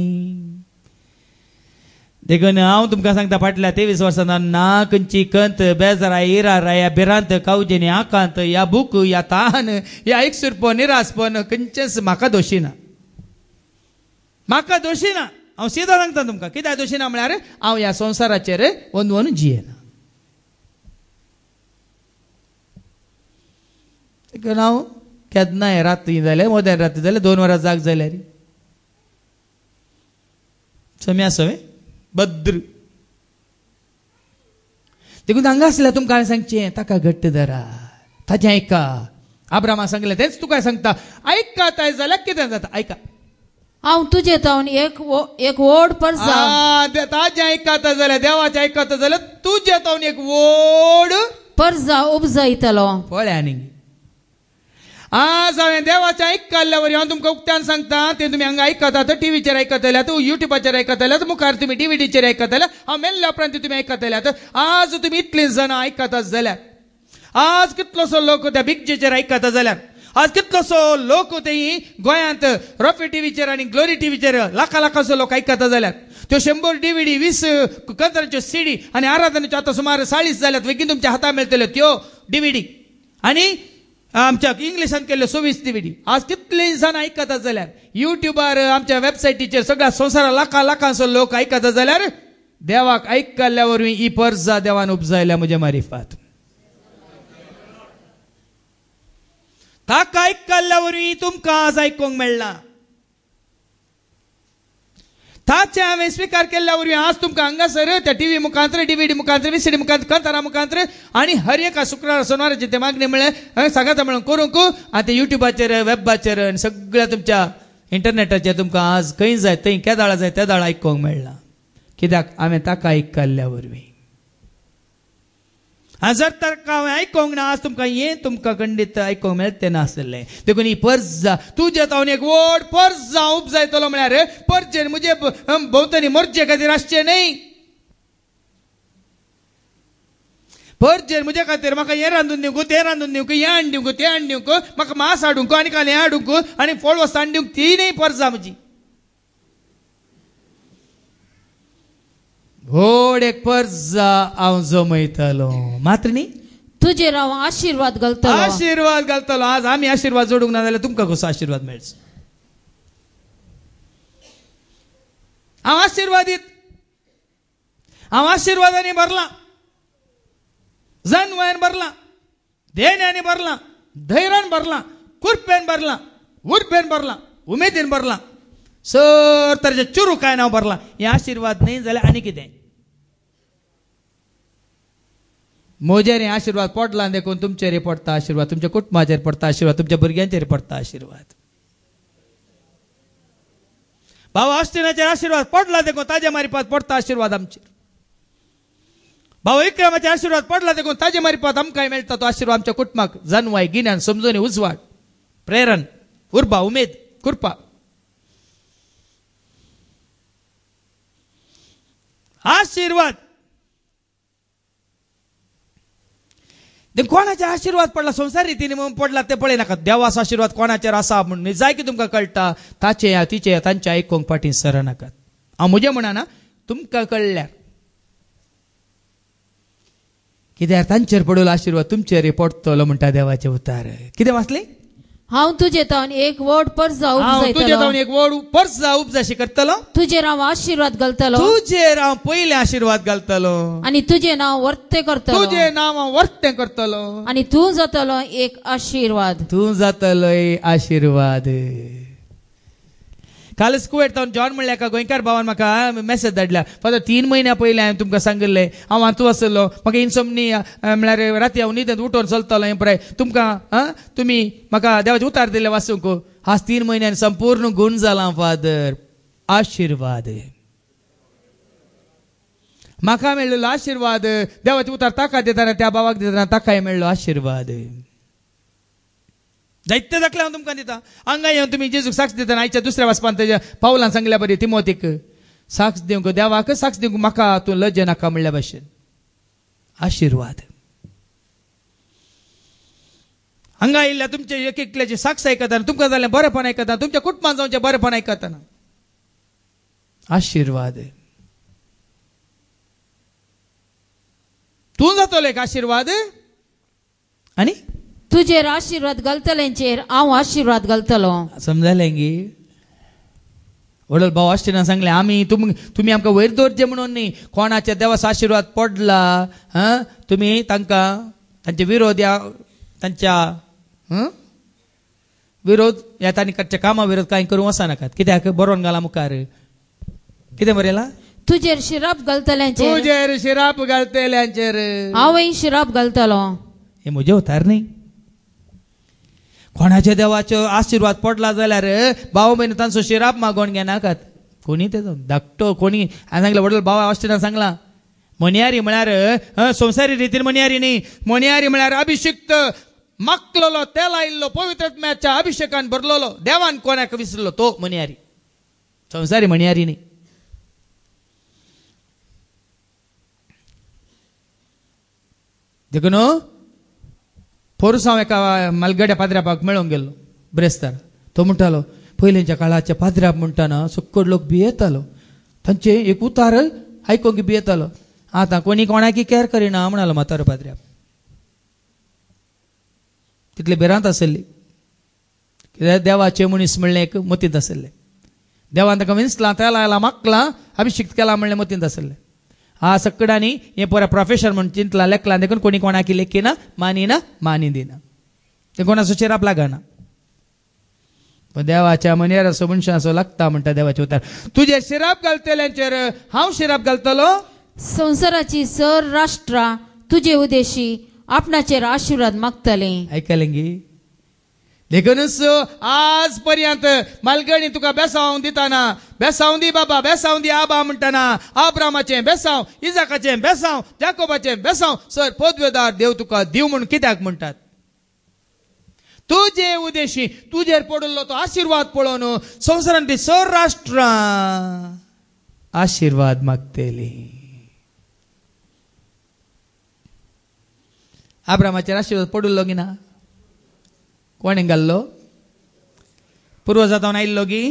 देखून हांव तुमकां सांगता, फाटल्या 23 वर्सांना ना खंयची कंत, बेजारा, इरारा, ह्या भिरांत, कावजेनी, आकांत, ह्या भूक, ह्या तान, ह्या एकसुरपण, निरासपण खंयचेच म्हाका दोशी ना. म्हाका दोशी ना. हांव सीदो सांगता तुमकां. कित्याक दोशी ना म्हळ्यार हांव ह्या संवसाराचेर वंदवून जियेना. देखून हांव केन्नाय राती जालें, मोदेन राती जालें, 2 वरां जाग जाल्यार सोम्या सोय भद्र. देखून हांगा आसल्या तुमकां हांवें सांगचें, ताका घट्ट धरा, ताचें आयका. अब्रामा सांगलें तेंच तुका सांगता. आयकाताय जाल्यार कितें जाता? आयका.
हांव तुजे तावन एक व्हड पर्जा,
ताजें आयकाता जाल्यार, देवाचें आयकाता जाल्यार तुजे तावन एक व्हड
पर्जा उपजयतलो.
पळय आनी आज हांवें देवाचें आयकल्ल्या वरी हांव तुमकां उक्त्यान सांगता, तें तुमी हांगा आयकतात, टीव्हीचेर आयकतल्यात, युट्यूबाचेर आयकतल्यात, मुखार तुमी डीव्हीडीचेर आयकतल्यात, हांव मेल्ल्या उपरांत तुमी आयकतल्यात. आज तुमी इतलीं जाणां आयकतात जाल्यार, आज कितलोसो लोक त्या बिगजेचेर आयकता जाल्यार, आज कितलोसो लोक तेही गोंयांत रॉफी टीव्हीचेर आनी ग्लोरी टीव्हीचेर लाखांचो लोक आयकता जाल्यार, त्यो 100 DVD, 20 कंत्राच्यो CD आनी आराधनाच्यो आतां सुमार 40 जाल्यात, बेगीन तुमच्या हातांत मेळटल्यो त्यो DVD आनी आमच्या इंग्लिशान केल्ल्यो 24 DVD. आज कितलीं जाणां आयकतात जाल्यार, युट्यूबार, आमच्या वेबसायटीचेर सगळ्या संवसारा लाखांचो लोक आयकता जाल्यार, देवाक आयकल्ल्या वरवीं ही पर्जा देवान उपजायल्या म्हजे मारिफात. ताका आयकल्ल्या वरवीं तुमकां आज आयकूंक मेळना. ताचे हांवें स्विकार केल्ल्या वरवीं आज तुमकां हांगासर त्या टीव्ही मुखांतर, DVD मुखांतर, VCD मुखांतर, कांतारा मुखांतर आनी हर एका शुक्रार सोनवाराची ते मागणी म्हळ्यार सांगाता म्हणून करूंक आनी ते युट्यूबाचेर, वेबाचेर आनी सगळ्या तुमच्या इंटरनेटाचेर तुमकां आज खंय जाय थंय केदाळा जाय त्या दाळा आयकूंक मेळना. कित्याक हांवें ताका आयकल्ल्या वरवीं. जर ताका हांवें आयकूंक ना, आज तुमकां हें तुमकां खंडीत आयकूंक मेळचें नासलें. देखून ही पर्जा तुजे तावन एक व्हड पर्जा उपजायतलो म्हळ्यार पर्जेर म्हजे भोंवतणी मरचे खातीर आसचें न्हय. पर्जेर म्हजे खातीर म्हाका हें रांदून दिवंक, तें रांदून दिवंक, हें हाडून दिवंक, तें हाडून दिवंक, म्हाका मांस हाडूंक आनी काल हें हाडूंक आनी फळ वस्तू हाडून दिवंक, ती न्हय पर्जा म्हजी. व्हड एक पर्जा हांव जमयतलो. मात्र न्ही,
तुजेर हांव आशिर्वाद घालतलो.
आशिर्वाद घालतलो. आज आमी आशिर्वाद जोडूंक ना जाल्यार तुमकां कसो आशिर्वाद मेळचो? हांव आशिर्वादीत, हांव आशिर्वादांनी भरलां, जन्मान भरलां, देण्यानी भरलां, धैर्यान भरलां, कुरपेन भरलां, उर्बेन भरलां, उमेदीन भरलां, सर तरेचे चुरू काय हांव भरलां. हे आशिर्वाद न्ही जाल्यार आनी कितें? म्हजेर आशिर्वाद पडला देखून तुमचेर पडटा आशिर्वाद, तुमच्या कुटुंबाचेर पडटा आशिर्वाद, तुमच्या भुरग्यांचेर पडटा आशिर्वाद. भाव ऑस्टिनाचेर आशिर्वाद पडला देखून ताजे मारिफात पडटा आशिर्वाद आमचेर. भाव विक्रमाचेर आशिर्वाद पडला देखून ताजे मारिफात आमकांय मेळटा तो आशिर्वाद आमच्या कुटुंबाक जन्वाय, गिन्यान, समजुनी, उजवाड, प्रेरण, उर्बा, उमेद, कृपा. आशिर्वाद कोणाचे आशिर्वाद पडला संसार रितीने पडला ते पळय नाका. देवाचो आशिर्वाद कोणाचेर आसा म्हणून जाय की तुमकां कळटा, ताचे तिचे तांचे आयकूंक फाटीं सरनाकात. हांव म्हजें म्हणना, तुमकां कळल्यार कित्याक तांचेर पडलो आशिर्वाद तुमचेर पडटलो म्हणटा देवाचे उतार. कितें वाचले?
हांव तुजे तावन एक व्हड पर्स जावं
हांव तुजे
उपजायतलो.
जावन एक व्हड पर्स जावं उपजाशी करतलो.
तुजेर हांव आशीर्वाद घालतलो
तुजेर हांव पयले आशिर्वाद घालतलो.
आणि तुझे नाव वर्ते करतलो
तुजे नांव हांव वर्तें करतलो.
आणि तू जातलो एक आशीर्वाद.
तूं जातलोय आशिर्वाद. काल स्कुवेट तावन जॉन म्हणल्या का गोंयकार भावान म्हाका मेसेज धाडल्या. फादर 3 म्हयन्या पयलीं हांवें तुमकां सांगिल्लें हांव हातू आसलो म्हाका इन्सोमनी म्हळ्यार राती हांव न्हिदेंत उठोन चलतलो हें पळय तुमकां तुमी म्हाका देवाचे उतार दिले वाचूंक. आज 3 म्हयन्यान संपूर्ण गुण जाला फादर. आशिर्वाद म्हाका मेळिल्लो आशिर्वाद देवाचे उतार ताका दिताना त्या भावाक दिताना ताकाय मेळ्ळो आशिर्वाद. जायते दाखले हांव तुमकां दिता. हांगा येवन तुमी जेजूक साक्ष दितना आयच्या दुसऱ्या वाचपान तेज्या पावलान सांगल्या बरी तिमोथीक साक्ष दिवंक देवाक साक्ष दिवंक म्हाका तूं लज नाका म्हणल्या भशेन आशिर्वाद. हांगा येयल्ल्या तुमचे एक एकल्याची साक्ष आयकतना तुमकां जाल्लें बरेंपण आयकतना तुमच्या कुटुंबान जावचें बरेंपण आयकतना आशिर्वाद. तूं जातलो एक आशिर्वाद. आनी
तुजेर आशीर्वाद घालतल्यांचेर हांव आशीर्वाद घालतलो.
समजालें गी. वडल भाव आश्चर्यान सांगले आमी तुमी आमकां वयर दवरचें म्हणून न्ही. कोणाच्या देवाचो आशिर्वाद पडला तुमी तांकां तांचे विरोध या तांच्या विरोध ह्या तांणी करच्या कामा विरोध कांय करूं वचनाकात. कित्याक बरोवन घाला मुखार. कितें बरयलां?
तुजेर शिराप घालतल्यांचेर
तुजेर शिराप घालतल्यांचेर
हांवय शिराप घालतलो.
हे म्हजे उतार न्ही. कोणाच्या देवाचो आशिर्वाद पडला जाल्यार भाव बहीण तांचो शिराप मागोवन घेनाकात. कोणी तेजो धाकटो कोणी हांवें सांगलें वडलो भाव आश्चर्यान सांगलां मणियारी म्हळ्यार संवसारी रितीन मणियारी न्ही. मणियारी म्हळ्यार अभिषिक्त मागलेलो तेल आयिल्लो पवित्रत्म्याच्या अभिषेकान भरलेलो देवान कोणाक विसरलो तो मणियारी. संवसारी मणियारी न्ही. देखून पोरस हांव एका मालगड्या पाद्र्यापाक मेळोंक गेल्लो ब्रेस्तार. तो म्हणटालो पयलींच्या काळाच्या पाद्र्याप म्हणटाना सकड लोक भियेतालो. तांचे एक उतार आयकोंक भियेतालो. आतां कोणी कोणाकी कॅर करिना म्हणलो म्हातारो पाद्र्याप. तितले भिरांत आसली. कित्याक देवाचे मनीस म्हणलें एक मतींत आसले. देवान ताका विंसलां तेला आयला मागलां अभिषेक केला म्हणलें मतींत आसले. सकडांनी हें पळय प्रोफेशन म्हण चिंतलां लेखलां देखून कोणी कोणाकी लेखिना मानिना मानी दिना. ते कोणाचो शिराप लागना. पण देवाच्या मनेराचो मनशाचो लागता म्हणटा देवाचे उतार. तुजे शिराप घालतल्यांचेर हांव शिराप घालतलो.
संवसाराची सर राष्ट्रां तुजे उदेशी आपणाचेर आशिर्वाद मागतले.
आयकलें गी. देखूनच आज पर्यंत मालगणी तुका बेसांव दिताना बेसांव दी बाबा बेसांव दी आबा म्हणटाना आब्रामाचें बेसांव इजाकाचें बेसांव जाकोबाचें बेसांव सर पदवेदार देव तुका दिव म्हूण कित्याक म्हणटात. तुजे उदेशी तुजेर पडलो तो आशिर्वाद पळोवन संवसारांतली सर राष्ट्रां आशिर्वाद मागतली. आब्रामाचेर आशिर्वाद पडलो गी ना. कोणें घाल्लो? पुर्वजांतावन आयिल्लो गी.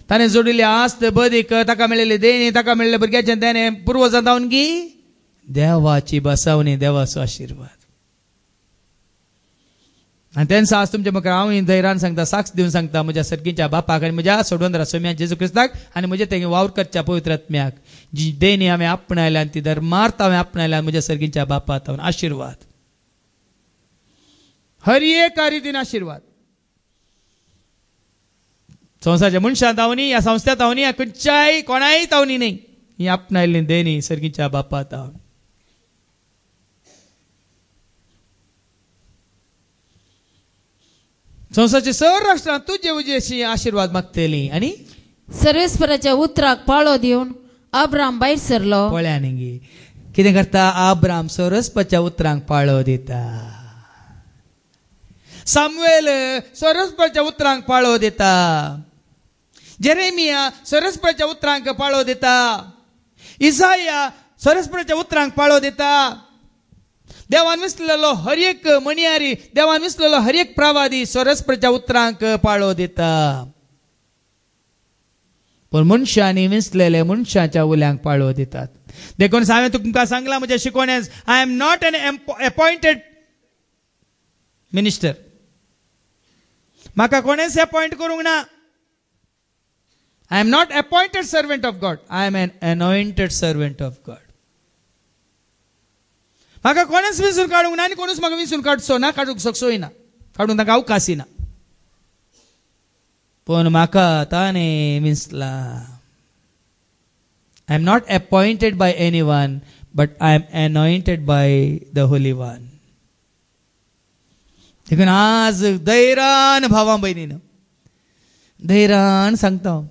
ताणें जोडिल्ली आस्त बदीक ताका मेळिल्ली देणी ताका मेळिल्ले भुरग्याचें तेणें पुर्वजांतावन गी. देवाची बसावणी देवाचो आशिर्वाद. आनी तेन्ना आज तुमच्या मुखार हांव धैर्यान सांगता साक्ष दिवन सांगता म्हज्या सर्गीच्या बापाक आनी म्हज्या सोडवंदरा सोम्या जेजू क्रिस्ताक आनी म्हजे तेगे वावर करच्या पवित्र आत्म्याक जी देणी हांवें आपणायल्या आनी ती धर्मार्थ हांवें आपणायल्या म्हज्या सर्गीच्या बापाक आशिर्वाद. हर एक रितीन आशिर्वाद. संवसाराच्या मनशां तावनी ह्या संस्था तावनी ह्या खंयच्याय कोणाय तावनी न्ही. ही आपणायल्ली देणी सर्गीच्या बापा तावन. संवसाराच्या सर राष्ट्रांत तुजे उजेशी आशिर्वाद मागतली. आनी
सर्वेस्पराच्या उतराक पाळो दिवन अब्राम भायर सरलो.
पळया न्ही गी कितें करता. अब्राम सरस्पाच्या उतरांक पाळो दिता. सामुएल सरस्पाच्या उतरांक पाळो दिता. जेरेमिया सरस्पाच्या उतरांक पाळो दिता. इसाया सरस्पाच्या उतरांक पाळो दिता. देवान विसलेलो हर एक मणियारी देवान विसलेलो हर एक प्रवादी सरस्पाच्या उतरांक पाळो दिता. पण मनशांनी विसलेले मनशाच्या उल्यांक पाळो दितात. देखून हांवें तुमकां सांगलां म्हज्या शिकवण्यास, I am not an appointed minister. म्हाका कोणेच अपॉइंट करूंक ना. I am not appointed servant of God, I am an anointed servant of God. म्हाका कोणेच विंचून काडूंक ना आनी कोणूच म्हाका विंचून काडचो ना, काडूंक शकचोय ना, काडूंक ताका अवकाशी ना. पण म्हाका ताणें विंचला. I am not appointed by any one, but I am anointed by the holy one. देखून आज धैर्यान भावां भयणीनो, धैर्यान सांगता हांव,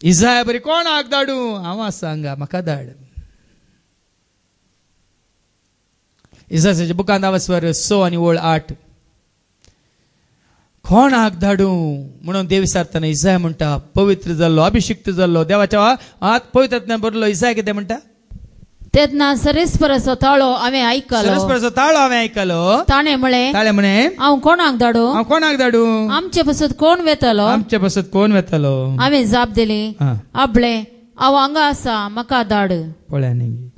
इस्रायल बरी कोणाक धाडूं? हांव सांगा, म्हाका धाड. इस्रायलाच्या बुकांत आवास्वर 6 आनी 8 कोणाक धाडूं म्हणून देव विचारतना इस्रायल म्हणटा, पवित्र जाल्लो, अभिषिक्त जाल्लो देवाच्या आत पवित्रत्यान भरलो इस्रायल कितें म्हणटा?
तेन्ना सरेस्पराचो ताळो हांवें आयकलो.
सरेस्पराचो ताळो हांवें आयकलो.
ताणें म्हळें, हांव कोणाक धाडूं?
हांव कोणाक धाडूं?
आमचे पासत कोण वेतलो?
आमचे पासत कोण वेतलो?
हांवें जाप दिली, आपले हांव हांगा आसा, म्हाका धाड.
पळया न्ही,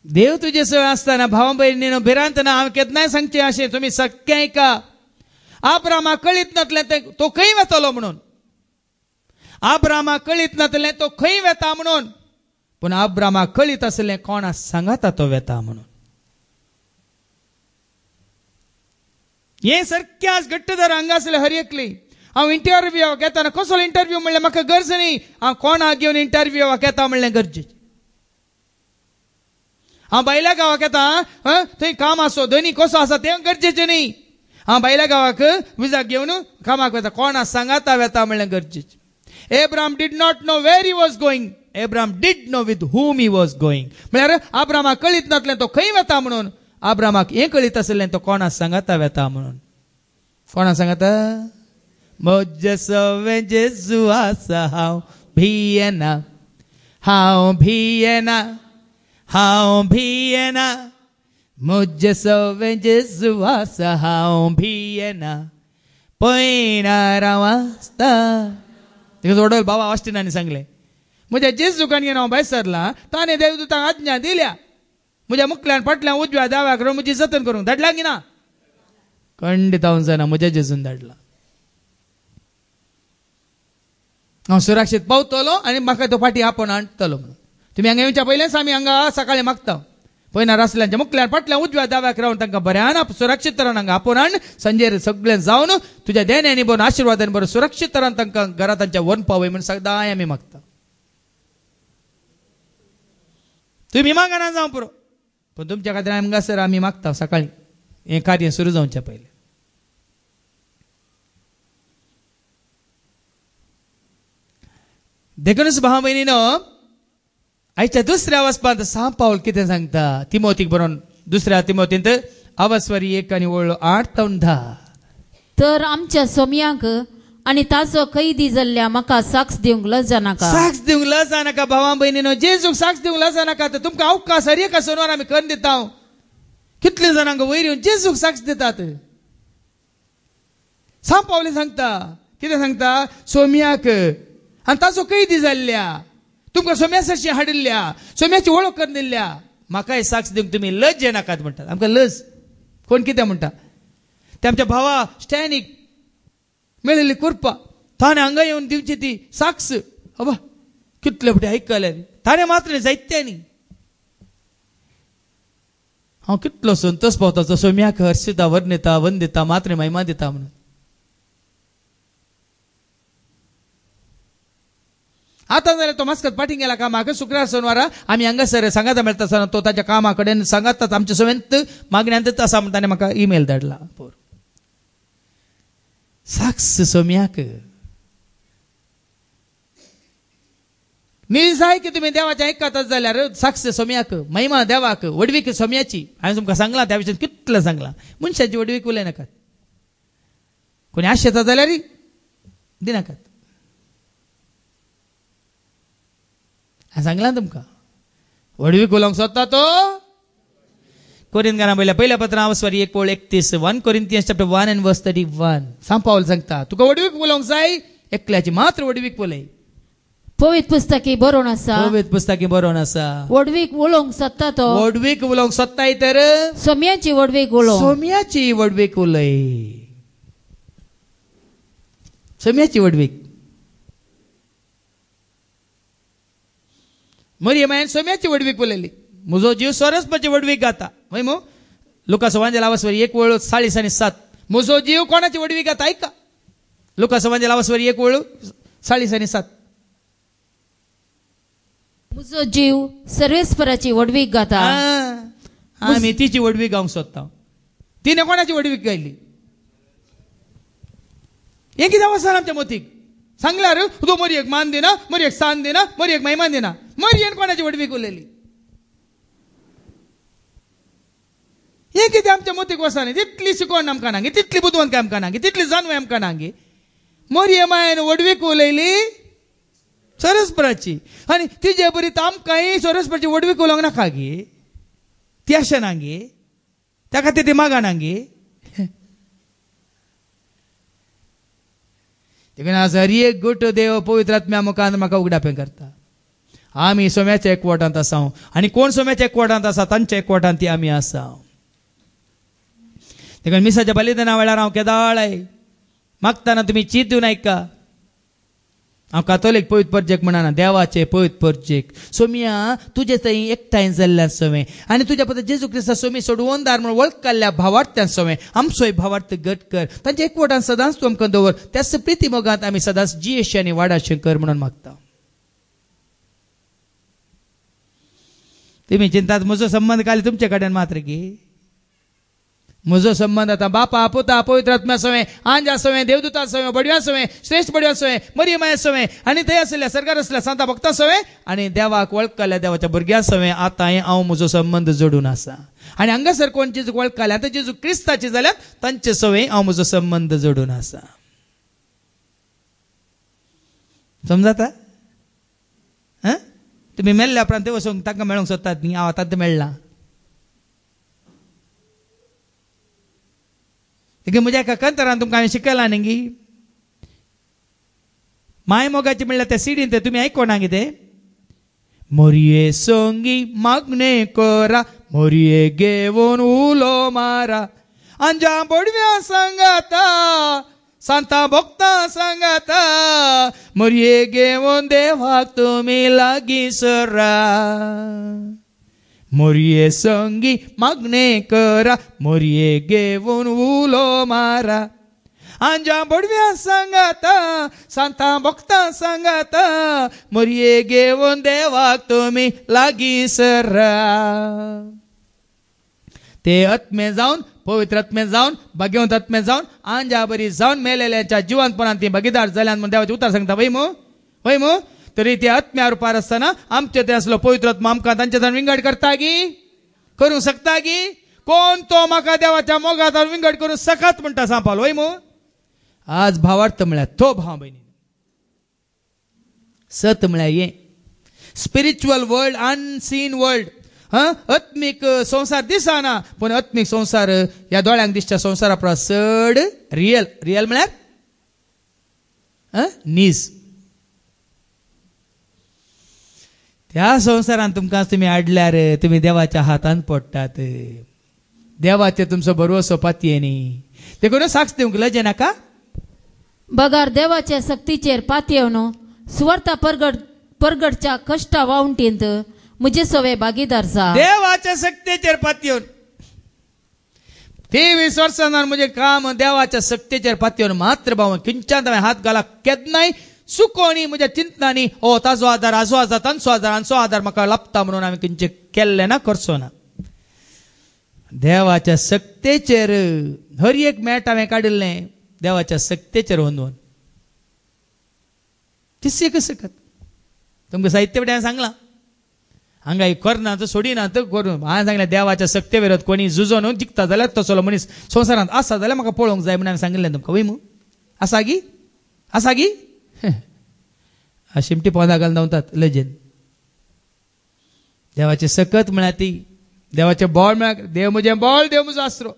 देव तुजे सगळं असताना भावां भयणीनो भिरांतना हांव केन्नाय सांगचें अशें, तुमी सख्या ऐका. अब्रामाक कळीत नासलें तो खंय वेतलो म्हणून. अब्रामाक कळीत नासलें तो खंय वेता म्हणून, पूण अब्रामाक कळीत आसलें कोणा सांगाता तो वेता म्हणून. हे सारकें आज घट्ट धर हांगा आसलें हर एकली. हांव इंटरव्यूवाक येताना कसलो इंटरव्यू म्हणलें म्हाका गरज न्ही. हांव कोणाक घेवन इंटरव्यूवाक येता म्हणलें गरजेचें. हांव बायल्या गांवाक येता, थंय काम आसो धनी कसो आसा तें गरजेचें न्ही. हांव बायल्या गांवाक विजाक घेवन कामाक वता, कोणा सांगाता वेता म्हणलें गरजेचें. Abraham did not know where he was going. Abraham did know with whom he was going. म्हळ्यार अब्रामाक कळीत नासलें तो खंय वेता म्हणून, अब्रामाक हें कळीत आसलें तो कोणा सांगाता वेता म्हणून. कोणा सांगाता? म्हजे सवे जेजू आसा, हांव भियेना, हांव भियेना, हांव भियेना. म्हजे सवे जेजू आसा, हांव भियेना. पयना रावस्ता. वडोल बाबा ऑस्टिनांनी सांगले, म्हज्या जेजूकान घेवन हांव भायर सरला, ताणें देवदूताक आज्ञा दिल्या, म्हज्या मुखल्यान फाटल्यान उजव्या दाव्याक रावन म्हजी जतन करूंक. धाडला की ना? खंडीत हांव जाणा म्हज्या जेजून धाडला. हांव सुरक्षीत पावतलो आनी म्हाका तो फाटी आपोवन हाडटलो म्हणून. तुमी हांगा येवच्या पयलेंच आमी हांगा सकाळीं मागता. पयना रासल्यांच्या मुखल्यान फाटल्यान उजव्या दाव्याक रावन तांकां बऱ्यान सुरक्षीत तरान हांगा आपोवन हाड. संजेर सगळें जावन तुज्या देण्यानी बरोवन आशिर्वादान बरोवन सुरक्षीत तरान तांकां घरा तांच्या व्हरून पावय म्हणून सदांय आमी मागता. तुमी मागना जावं पुरो, पूण तुमच्या खातीर हांगासर आमी मागता सकाळीं हें कार्य सुरू जावच्या पयलीं. देखूनच भाव भयणीनो, आयच्या दुसऱ्या वचपांत सांत पावल कितें सांगता तिमोथीक बरोवन दुसऱ्या तिमोथींत अवस्वरी 1 आनी 8-10.
तर आमच्या सोम्याक आनी ताचो कैदी जाल्ल्या म्हाका साक्ष दिवंक लजा नाका.
साक्ष दिवंक लजा नाका भावां भयणीनो. जेजूक साक्ष दिवंक लजा नाका. तर तुमकां अवकाश हर एका सोनवार आमी करून दिता. कितले जाणांक वयर येवन जेजूक साक्ष दितात. सांत पावले सांगता, कितें सांगता? सोम्याक आनी ताचो कैदी जाल्ल्या, तुमकां सोम्या सरशी हाडिल्ल्या, सोम्याची वळख करून दिल्ल्या म्हाकाय साक्ष दिवंक तुमी लज नाकात म्हणटात. आमकां लज कोण कितें म्हणटा? ते आमच्या भावा स्टॅनीक मेळिल्ली कुरपा, ताणें हांगा येवन दिवची ती साक्ष. अबा कितले फुटी आयकले ताणें मात्र जायत्यांनी. हांव कितलो संतोश पावता सोम्याक हर्षिता, वर्णिता, वंदिता, मात्र महिमा दिता म्हणून. आतां जाल्यार तो मास्कत पाठी गेला कामाक. शुक्रार सोनवारा आमी हांगासर सांगाता मेळटा आसतना तो ताच्या कामा कडेन सांगातात आमच्या सवेंत मागण्यांतच आसा म्हणून ताणें म्हाका ईमेल धाडला. साक्ष सोम्याक न्ही जाय की तुमी देवाचें आयकतात जाल्यार साक्ष सोम्याक, महिमा देवाक, वडवीक सोम्याची. हांवें तुमकां सांगलां त्या विशयान कितलें सांगलां. मनशाची वडवीक उलय नाकात. कोणी आश येता जाल्यार दिनाकात. सांगला तुमकां वडवीक उलोवंक सोदता तो कोरिंथकांना पहिल्या पत्र 1:31 1 Corinthians chapter 1 and verse 31 सांपावल सांगता तुका वडवीक उलोवंक जाय एकल्याची मात्र वडवीक उलय
पवित्र पुस्तकी बरोवन आसा
पवित्र पुस्तकी बरोवन आसा
वडवीक उलोवंक सोदता तो
वडवीक उलोवंक सोदताय तर
सोम्याची वडवीक उलोव
सोम्याची वडवीक उलय सोम्याची वडवीक मरियमायन सोम्याची वडवीक उलयली म्हजो जीव सरस्वतीची वडवीक गाता वय मो लुकास एवांजेल 1:40-7 म्हजो जीव कोणाची वडवीक गाता ऐका लुकास एवांजेल 1:40-7
म्हजो जीव सर्वेस्पराची वडवीक गाता
आमी तिची वडवीक गावंक सोदता तिने कोणाची वडवीक गायली हे कितें वचना आमच्या मोतीक सांगल्यार तूं मरयेक मान दिना मरयेक सान दिना मरयेक महिमान दिना मरयेन कोणाची वडवीक उलयली हे कितें आमच्या मोतीक वचना तितली शिकोवण आमकां नांगे तितली बुदवंत आमकां नांगे तितली जानवाय आमकां नांगे मरियमायन वडवीक उलयली सरस्पराची आनी तिजे बरी आमकांय सरस्पराची वडवीक उलोवंक नाका गे ती अशें नांगे त्या खातीर ती मागा नांगे देखून आज हर एक गोट देव पवित्र आत्म्या मुखार म्हाका उगडापें करता आमी सोम्याच्या एकवटांत आसा आनी कोण सोम्याच्या एकवटांत आसा तांच्या एकवटांत ती आमी आसा देखून मिसाच्या बलिदाना वेळार हांव केदाळ मागताना तुमी चीत दिवन आयका हांव कातोलीक पवित्र परजेक म्हणना देवाचे पवित्र परजेक सोम्या तुजे थंय एकठांय जाल्ल्या सोवें आनी तुज्या पत्र जेजू क्रिस्ता सोमी सोडवोनदार म्हूण वळख काडल्या भावार्थ्यां सोवें आमचोय भावार्थ घट कर तांच्या एकवटान सदांच तूं आमकां दवर त्याच प्रिती मोगांत आमी सदांच जियेशी आनी वाडाशें कर म्हणून मागता तुमी चिंतात म्हजो संबंध काल तुमचे कडेन मात्र गे म्हजो संबंध आतां बापा पुता पवित्र आत्म्या सोवें आंजा सोवें देवदूता सोवें बडव्या सोवें श्रेश्ठ बडव्या सोवें मरियमाया सोवें आनी थंय आसलेल्या सरकार आसलेल्या सांता भक्तां सोवें आनी देवाक वळख काडल्या देवाच्या भुरग्यां सोवें आतां हांव म्हजो संबंध जोडून आसा आनी हांगासर कोण जेजूक वळख काडल्या आतां जेजू क्रिस्ताची जाल्यार तांचे सोवें हांव म्हजो संबंध जोडून आसा समजाता तुमी मेल्ल्या उपरांत वचूंक तांकां मेळोंक सोदतात न्ही हांव आतां मेळ्ळां देखीक म्हज्या एका कंतरान तुमकां हांवें शिकयलां न्ही माय मोगाची म्हणल्यार त्या सिडीन ते तुमी आयकोना कितें मोरये सोंगी मागणे करा मोरये घेवन उलो मारा अंजा बडव्या सांगाता सांता भक्तां सांगाता मोरये घेवन देवाक तुमी लागीं सरा मोरये संगी मागणे करा मोरये घेवन उलो मारा आंजा बडव्या सांगाता सांता भक्तां सांगाता मोरये घेवन देवाक तुमी लागीं सरा ते आत्मे जावन पवित्र आत्मे जावन भाग्यवंत आत्मे जावन आंजा बरी जावन मेलेल्याच्या जिवंतपणांत ती भागीदार जाल्यान म्हूण देवाचें उतर सांगता वय मो तरी ते आत्म्या रुपार आसतना आमचे ते असलो पवित्र आत्मा आमकां तांचे थंय विंगड करता गी करूंक शकता गी कोण तो म्हाका देवाच्या मोगात विंगड करूंक सकत म्हणटा सांपाल वय मो आज भावार्थ म्हळ्यार तो भाव भयणी सत म्हळ्यार हें स्पिरिच्युअल वर्ल्ड अनसीन वर्ल्ड आत्मीक संसार दिसना पूण आत्मीक संसार ह्या दोळ्यांक दिसच्या संवसारा परस चड रियल म्हळ्यार नीज त्या संवसारान तुमकां तुमी हाडल्यार तुमी देवाच्या हातान पडटात देवाचे तुमचो भरवसो पातये न्ही देखून साक्ष दिवंक लजे नाका
बगार देवाच्या सक्तीचेर पातयेवन सुवार्ता परगडच्या कश्टा वावंटींत म्हजे सवे भागीदार जा
देवाच्या सक्तीचेर पातयेवन 23 वर्सांनी म्हजें काम देवाच्या सक्तीचेर पातयेवन मात्र भाव खंयच्यान हात घाला केन्नाय सुकोनी म्हज्या चिंतनांनी ओ ताजो आदार आजो आदार तांचो आदार हांचो आदार म्हाका लाभता म्हणून हांवें खंयचें केल्लें ना करचो ना देवाच्या सक्तेचेर हर एक मेट हांवें काडिल्लें देवाच्या सक्तेचेर वंदून तिसी कसकत तुमकां साहित्य पिड्यान सांगलां हांगा करना तो सोडिना तो करून हांवें सांगलें देवाच्या सक्ते विरोध कोणी झुजोन जिखता जाल्यार तसलो मनीस संवसारांत आसा जाल्यार म्हाका पळोवंक जाय म्हणून हांवें सांगिल्लें तुमकां वय मू आसा गी शिमटी पोंदा घालून धांवतात लजेन देवाची सकत म्हळ्यार ती देवाचे बॉल मेळ्ळा देव म्हजे बॉल देव म्हजो आसरो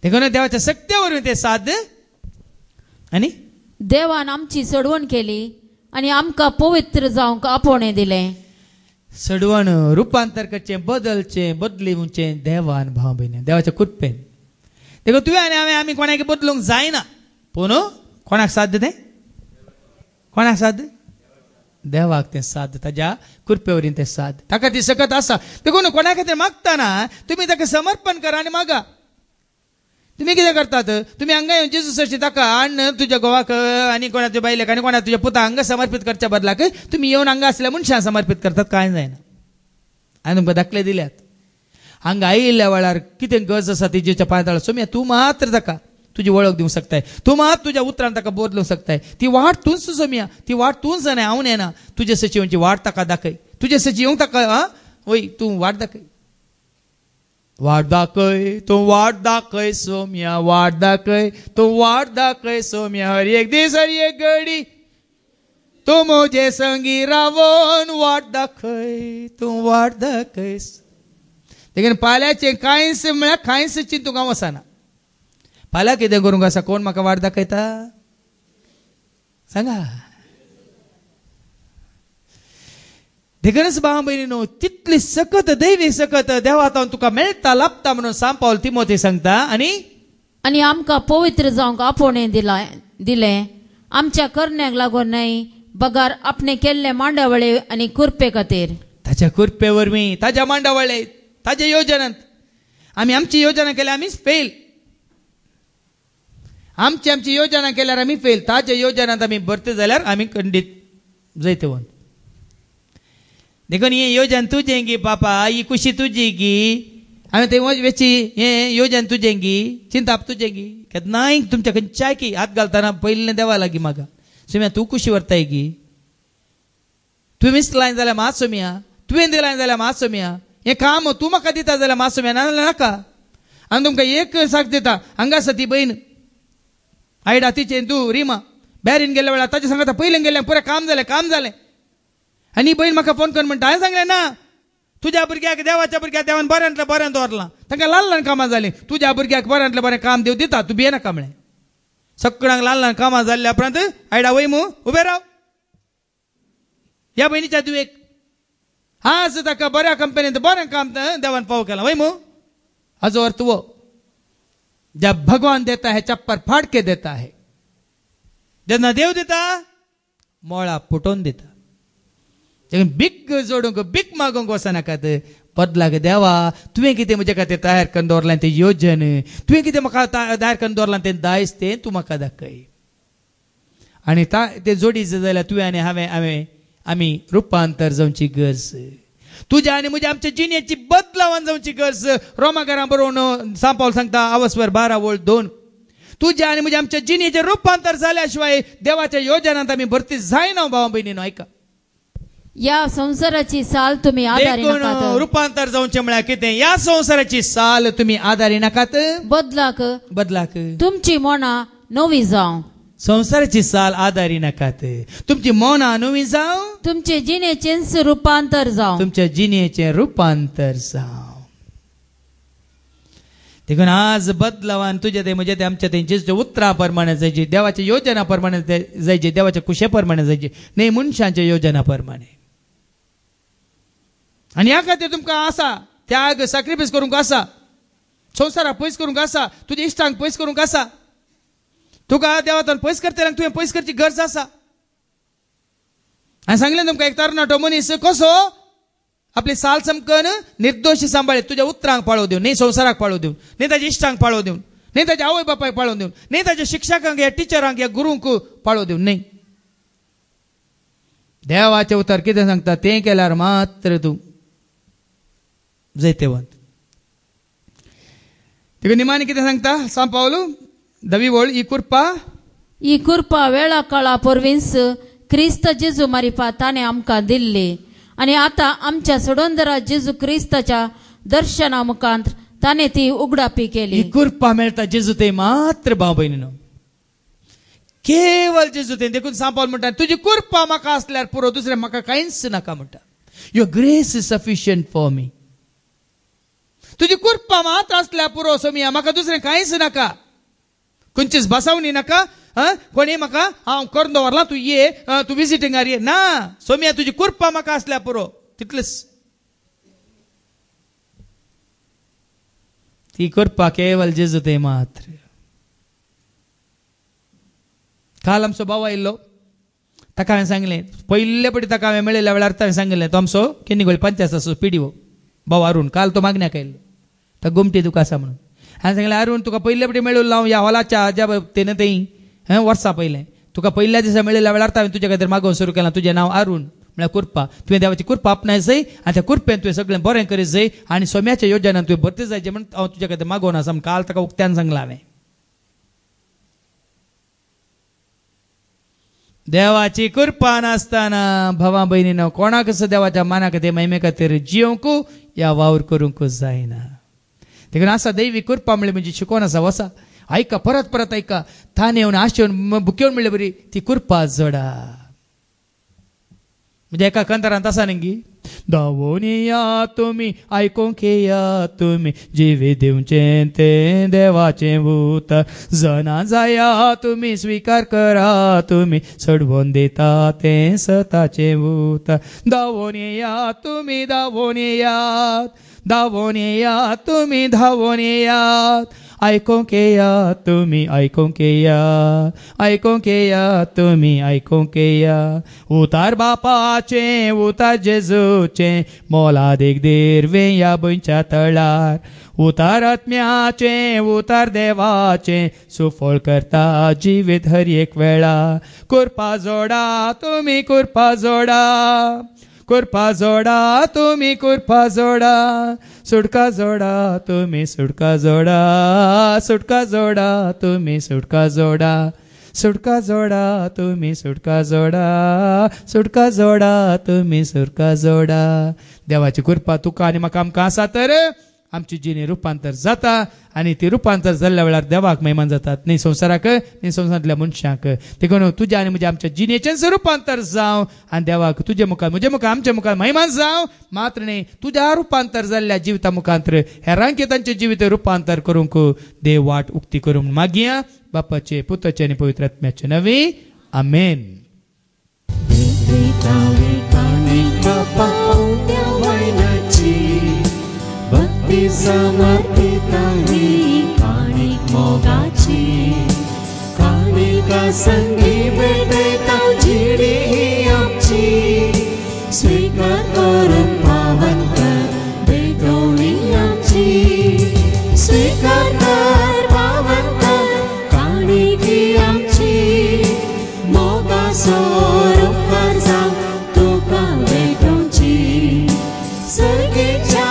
देखून देवाच्या सक्त्यावरून ते साध आनी
देवान आमची सोडवण केली आणि आमकां पवित्र जावंक आपोवणें दिलें.
सडवण रुपांतर करचें बदलूचें देवान भाव भयणी देवाच्या कृपेन देखून तुवें आनी हांवें आमी कोणाक बदलूंक जायना पूण कोणाक साध्य तें कोणाक साध्य देवाक तें साध्य ताज्या कृपे वरवीं तें साध्य ताका ती सकत आसा. देखून कोणा खातीर मागतना तुमी ताका समर्पण करा आनी मागा. तुम्ही कितें करतात तुम्ही हांगा येवन जेजूसाची ताका आण तुज्या घोवाक आनी कोणाच्या बायलेक आनी कोणा तुज्या पुताक हांगा समर्पीत करच्या बदलाक तुम्ही येवन हांगा असल्या मनशांक समर्पीत करतात कांय जायना. हांवें तुमकां दाखले दिल्यात हांगा आयिल्ल्या वेळार कितें गरज आसा तेजेच्या पांयतळार सोम्या तूं मात्र ताका तुजी वळख दिवंक शकताय तूं मात तुज्या उतरान ताका बदलूंक शकताय. ती वाट तूंच सोम्या ती वाट तूंच न्हय हांव न्हय तुजे सचिवांची वाट ताका दाखय तुजे सचिव ताका वय तूं वाट दाखय तूं वाट दाखय सोम्या वाट दाखय तूं वाट दाखय सोम्या हर एक दीस हर एक घडी तूं म्हजे संगी रावन वाट दाखय तूं वाट दाखय. देखून फाल्यांचें कांयच म्हळ्यार कांयच चिंतूंक हांव वचना. फाल्यां कितें करूंक आसा कोण म्हाका वाट दाखयता सांगा. देखूनच भाव भयणीनो तितली सकत दैवी सकत देवातावन तुका मेळटा लाभता म्हणून सांत पावल तिमोथी सांगता. आनी
आमकां पवित्र जावंक आपोवणें दिलें आमच्या करण्याक लागून न्हय बगार आपणे केल्ले मांडावळे आनी कुरपे खातीर
ताच्या कुरपे वरवीं ताज्या मांडावळे ताज्या योजनांत आमी आमची योजना केल्या आमीच फेल आमची योजना केल्यार आमी फेल ताज्या योजनांत आमी भरते जाल्यार आमी खंडीत जैते वन. देखून ही योजन तुजें गी पापा ही खुशी तुजी गी हांवें थंय वेची हें योजन तुजें गी चिंताप तुजें गी केन्नाय तुमच्या खंयच्याय की हात घालतना पयलें देवा लागीं म्हाका सोम्या तूं खुशी व्हरताय गी तुवेंच लायन जाल्यार मात सोम्या तुवें दिलां जाल्यार मात सोम्या हें काम तूं म्हाका दिता जाल्यार मात सोम्या नाजाल्यार नाका. हांव तुमकां एक साक दिता हांगा आसा ती बहीण आयडा तिचें तूं रिमा बॅरीन गेल्या वेळार ताच्या सांगता पयलें गेलें पुरें काम जालें आनी बहीण म्हाका फोन करून म्हणटा हांवें सांगलें ना तुज्या भुरग्याक देवाच्या भुरग्याक देवान बरें दवरलां तांकां ल्हान ल्हान कामां जालीं तुज्या भुरग्याक बरें काम देव दिता तूं भियेनाका म्हळें. सगळ्यांक ल्हान ल्हान कामां जाल्ल्या उपरांत आयडा वय मू उबे राव ह्या बहिणीच्या दुवेक आज ताका बऱ्या कंपनींत बरें काम देवान पाव केलां वय मू हाजो अर्थ वो जब भगवान देता है चप्पर फाड़ के देता है जेन्ना देव दिता मोळा फुटोवन दिता. बीक जोडूंक बीक मागोंक वचनाकात बदलाक देवा तुवें कितें म्हजे खातीर तयार करून दवरलां तें योजन तुवें कितें म्हाका तयार करून दवरलां तें दायज तें तूं म्हाका दाखय. आनी तें जोडी जाल्यार तुवें आनी हांवें आमी रुपांतर जावची गरज तुज्या आनी म्हज्या आमच्या जिणेची बदलावन जावची गरज. रोमाकारां बरोवन सांत पावल सांगता आवस्वर 12:2 तुज्या आनी म्हज्या आमच्या जिणेचें रुपांतर जाल्या शिवाय देवाच्या योजनांत आमी भरती जायना भाव भयणीनो. ऐका
या संसाराची साल तुम्ही आदारी नाकात
रुपांतर जावचें म्हळ्यार कितें या संसाराची साल तुमी आदारी नाकात बदलाक
तुमची मनां नवी जावं.
संसाराची साल आदारी नाकात तुमची मनां नवी जावं
तुमचे जिणेचें रुपांतर जावं
तुमच्या जिणेचें रुपांतर जावं. देखून आज बदलावान तुझे ते म्हणजे ते आमच्या तेंचे उतरां प्रमाणे जायची देवाच्या योजना प्रमाणे जायची देवाच्या कुशे प्रमाणे जायची न्ही मनशांच्या योजना प्रमाणे. आनी ह्या खातीर तुमकां आसा त्याग सॅक्रिफायस करूंक आसा संवसाराक पयस करूंक आसा तुज्या इश्टांक पयस करूंक आसा तुका देवातान पयस करतल्यांक तुवें पयस करची गरज आसा. हांवें सांगलें तुमकां एक तरणाटो मनीस कसो आपली साल समकन निर्दोशी सांबाळीत तुज्या उतरांक पाळो दिवन न्ही संवसाराक पाळो दिवन न्ही ताच्या इश्टांक पाळो दिवन न्ही ताच्या आवय बापायक पाळो दिवन न्ही ताच्या शिक्षकांक या टिचरांक या गुरूंक पाळो दिवन न्ही. देवाचें उतर कितें सांगता तें केल्यार मात्र तूं जैतेवंत. देखून निमाणी कितें सांगता सांत पावल 10वी ओळ ही
कृपा वेळा काळा परवींस क्रिस्त जेजू मारिपा ताणें आमकां दिल्ली आनी आतां आमच्या सोडोंदरा जेजू क्रिस्ताच्या दर्शना मुखांत ताणें ती उगडापी केली.
ही कृपा मेळटा जेजू ते मात्र भाव भयणीनो केवळ जेजू ते. देखून सांत पावल म्हणटा तुजी कृपा म्हाका आसल्यार पुरो दुसरें म्हाका कांयच नाका म्हणटा. Your grace is sufficient for me. तुझी कृपा मात्र असल्या पुरो सोमिया, म्हाका दुसरें कांयच नाका, खंयचीच बसावणी नाका. कोणी म्हाका हांव करून दवरला, तूं ये, तूं विजिटिंगार ये, ना सोमिया, तुजी कृपा म्हाका असल्या पुरो, तितलेच. ती कृपा केवळ जेजू ते मात्र. काल आमचो भाव आयिल्लो, ताका हांवें सांगलें, पयले पटी ताका हांवें मेळिल्ल्या वेळार ताणें सांगलें, तो आमचो केन्नीगोळी पंचायत पिडीओ भाव अरुण. काल तो मागण्याक आयिल्लो, तो गुमटी तुका आसा म्हणून. हांवें सांगलें, अरुण तुका पयले पटी मेळून हांव ह्या हॉलाच्या हाज्या तेन्ना थंय वर्सां पयलें, तुका पयल्या दिसा मेळिल्ल्या वेळार हांवें तुजे खातीर मागोवंक सुरू केलां. तुजें नांव अरुण म्हळ्यार कृपा. तुवें देवाची कृपा आपणाय जाय आनी त्या कृपेन तुवें सगळें बरें करीत जाय आनी सोम्याच्या योजनान तुवें भरती जायचें म्हणून हांव तुजे खातीर मागोवन आसा. काल ताका उक्त्यान सांगलां हांवें. देवाची कृपा नासतना भावा भयणीनो कोणाक सुद्दां देवाच्या माना खातीर महिमे खातीर जियोंक या वावर करूंक जायना. देखून आसा दैवी कृपा म्हणली म्हणजे शिकोवन आसा. वसा ऐका, परत परत ऐका, थान येवन आश येवन बुकेवन म्हणले बरी ती कृपा जोडा. म्हणजे एका कंतरांत आसा न्ही, धांवून या तुमी, आयकूंक या तुमी, जिवे दिवचें तें देवाचें उतर, जना जाया तुमी, स्विकार करा तुमी, सोडवून दिता तें सताचें उतर. धांवून या तुमी, धांवून येयात, धांवून या तुमी, धांवून येयात, आयकूंक या तुमी, आयकूंक या, आयकूंक या तुमी, आयकूंक या. उतार बापाचें, उतार जेजूचें, मोलादीक देरवें या गोंयच्या तळार. उतार आत्म्याचें, उतार देवाचें, सुफळ करता जिवीत हर एक वेळा. कृपा जोडा तुमी, कृपा जोडा, कृपा जोडा तुमी, कृपा जोडा, सुटका जोडा तुमी, सुटका जोडा, सुटका जोडा तुमी, सुटका जोडा, सुटका जोडा तुमी, सुटका जोडा, सुटका जोडा तुमी, सुटका जोडा. देवाची कृपा तुका आनी म्हाका आमकां आसा तर आमची जिणे रुपांतर जाता आनी ती रुपांतर जाल्ल्या वेळार देवाक महिमान जातात, न्ही संवसाराक न्ही संवसारांतल्या मनशाक. देखून तुज्या आनी म्हज्या आमच्या जिणेचेंच रुपांतर जावं आनी देवाक तुजे मुखार, म्हजे मुखार, आमच्या मुखार महिमान जावं. मात्र न्ही तुज्या रुपांतर जाल्ल्या जिविता मुखांतर हेरांक तांचे जिवीत रुपांतर करूंक देव वाट उक्ती करूंक मागया. बापाचे, पुताचे आनी पवित्र आत्म्याचे नवे. आमेन.
भक्ती समर्पिता ही काणिक मोगाची, काणिका संगी भेटता जिडी ही आमची, स्वीकार करून पावन कर भेटोणी आमची, स्वीकार कर पावन कर काणिक ही आमची, मोगाचो उपकार जावं तुका भेटोवची. सर्गेच्या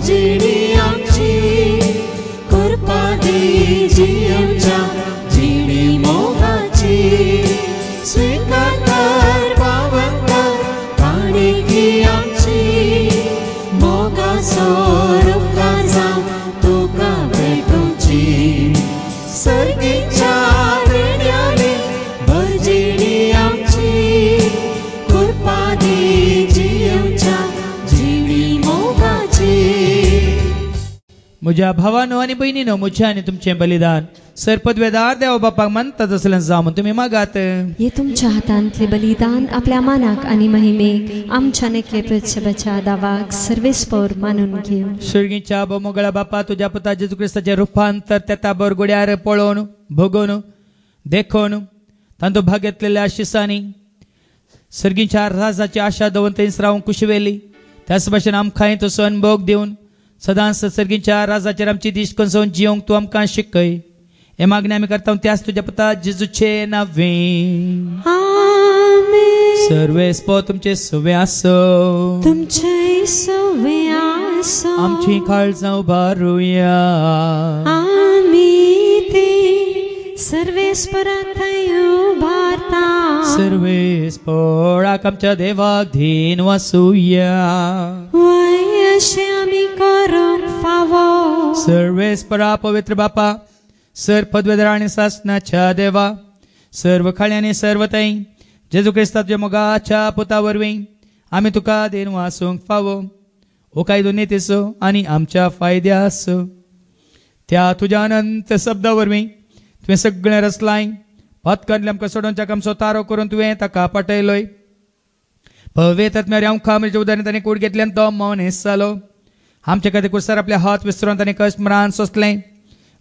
जिणी आमची, कृपा दी जियेवच्या जिणी मोगाची, स्वीकार कर पावन कर काणिकी आमची, मोगाचो उपकार जावं तुका भेटोवची. सर्गेच्या देण्यानी भरजिणी आमची, कृपा दी जियेवच्या जिणी मोगाची.
म्हज्या भावानो आनी भयणीनो, म्हजें आनी तुमचें बलिदान सरपदवेदार देवा बापाक मानतात असलें जावं तुमी मागात.
हे तुमच्या हातांतले बलिदान आपल्या मानाक आनी महिमेक आमच्या नेकले प्रत्सवाच्या दावाक सर्वेस्पर मानून घेव.
सर्गीच्या बोमोगळा बापा, तुज्या पुता जेजू क्रिस्ताचें रुपांतर तेता बरगुड्यार पळोवन भोगोवन देखून तांचो भाग घेतलेल्या आशिसांनी सर्गीच्या राजाची आशा दवरून थंयच रावूंक कुशवेली. त्याच भाशेन आमकांय तसो अनुभव दिवन सदांच सर्गीच्या राजाचेर आमची दिश्ट कसोवन जियोंक तूं आमकां शिकय. हे मागणी आमी करता त्याच तुज्या पुता जेजूचे नांवें.
आमेन.
सर्वेस्पर तुमचे सवे आसो,
तुमचे सवे आसो,
आमची काळजां उबारुया.
आमी ते सर्वेस्पराक उबारता.
सर्वेस्पराक आमच्या देवाक धीन वासुया.
अशें आमी करूंक फावो.
सर्वेस्परा पवित्र बापा, सर्व पदवेदार आनी सासनाच्या देवा, सर्व खाळी आनी सर्व थंय जेजू क्रिस्ताच्या मोगाच्या पुता वरवीं आमी तुका देन वासूंक फावो. हो कायदो नेतेसो आनी आमच्या फायद्यास त्या तुज्या अनंत शब्दा वरवीं तुवें सगळें रचलाय पातकांतले आमकां सोडोवच्याक आमचो तारो करून तुवें ताका पाटयलोय पवेत आत्म्यार आमकां म्हज्या उदाहरण ताणें कूड घेतल्यान तो मौनेस जालो आमचे खातीर कुसर आपले हात विसरून ताणें कश्ट मरान सोंसलें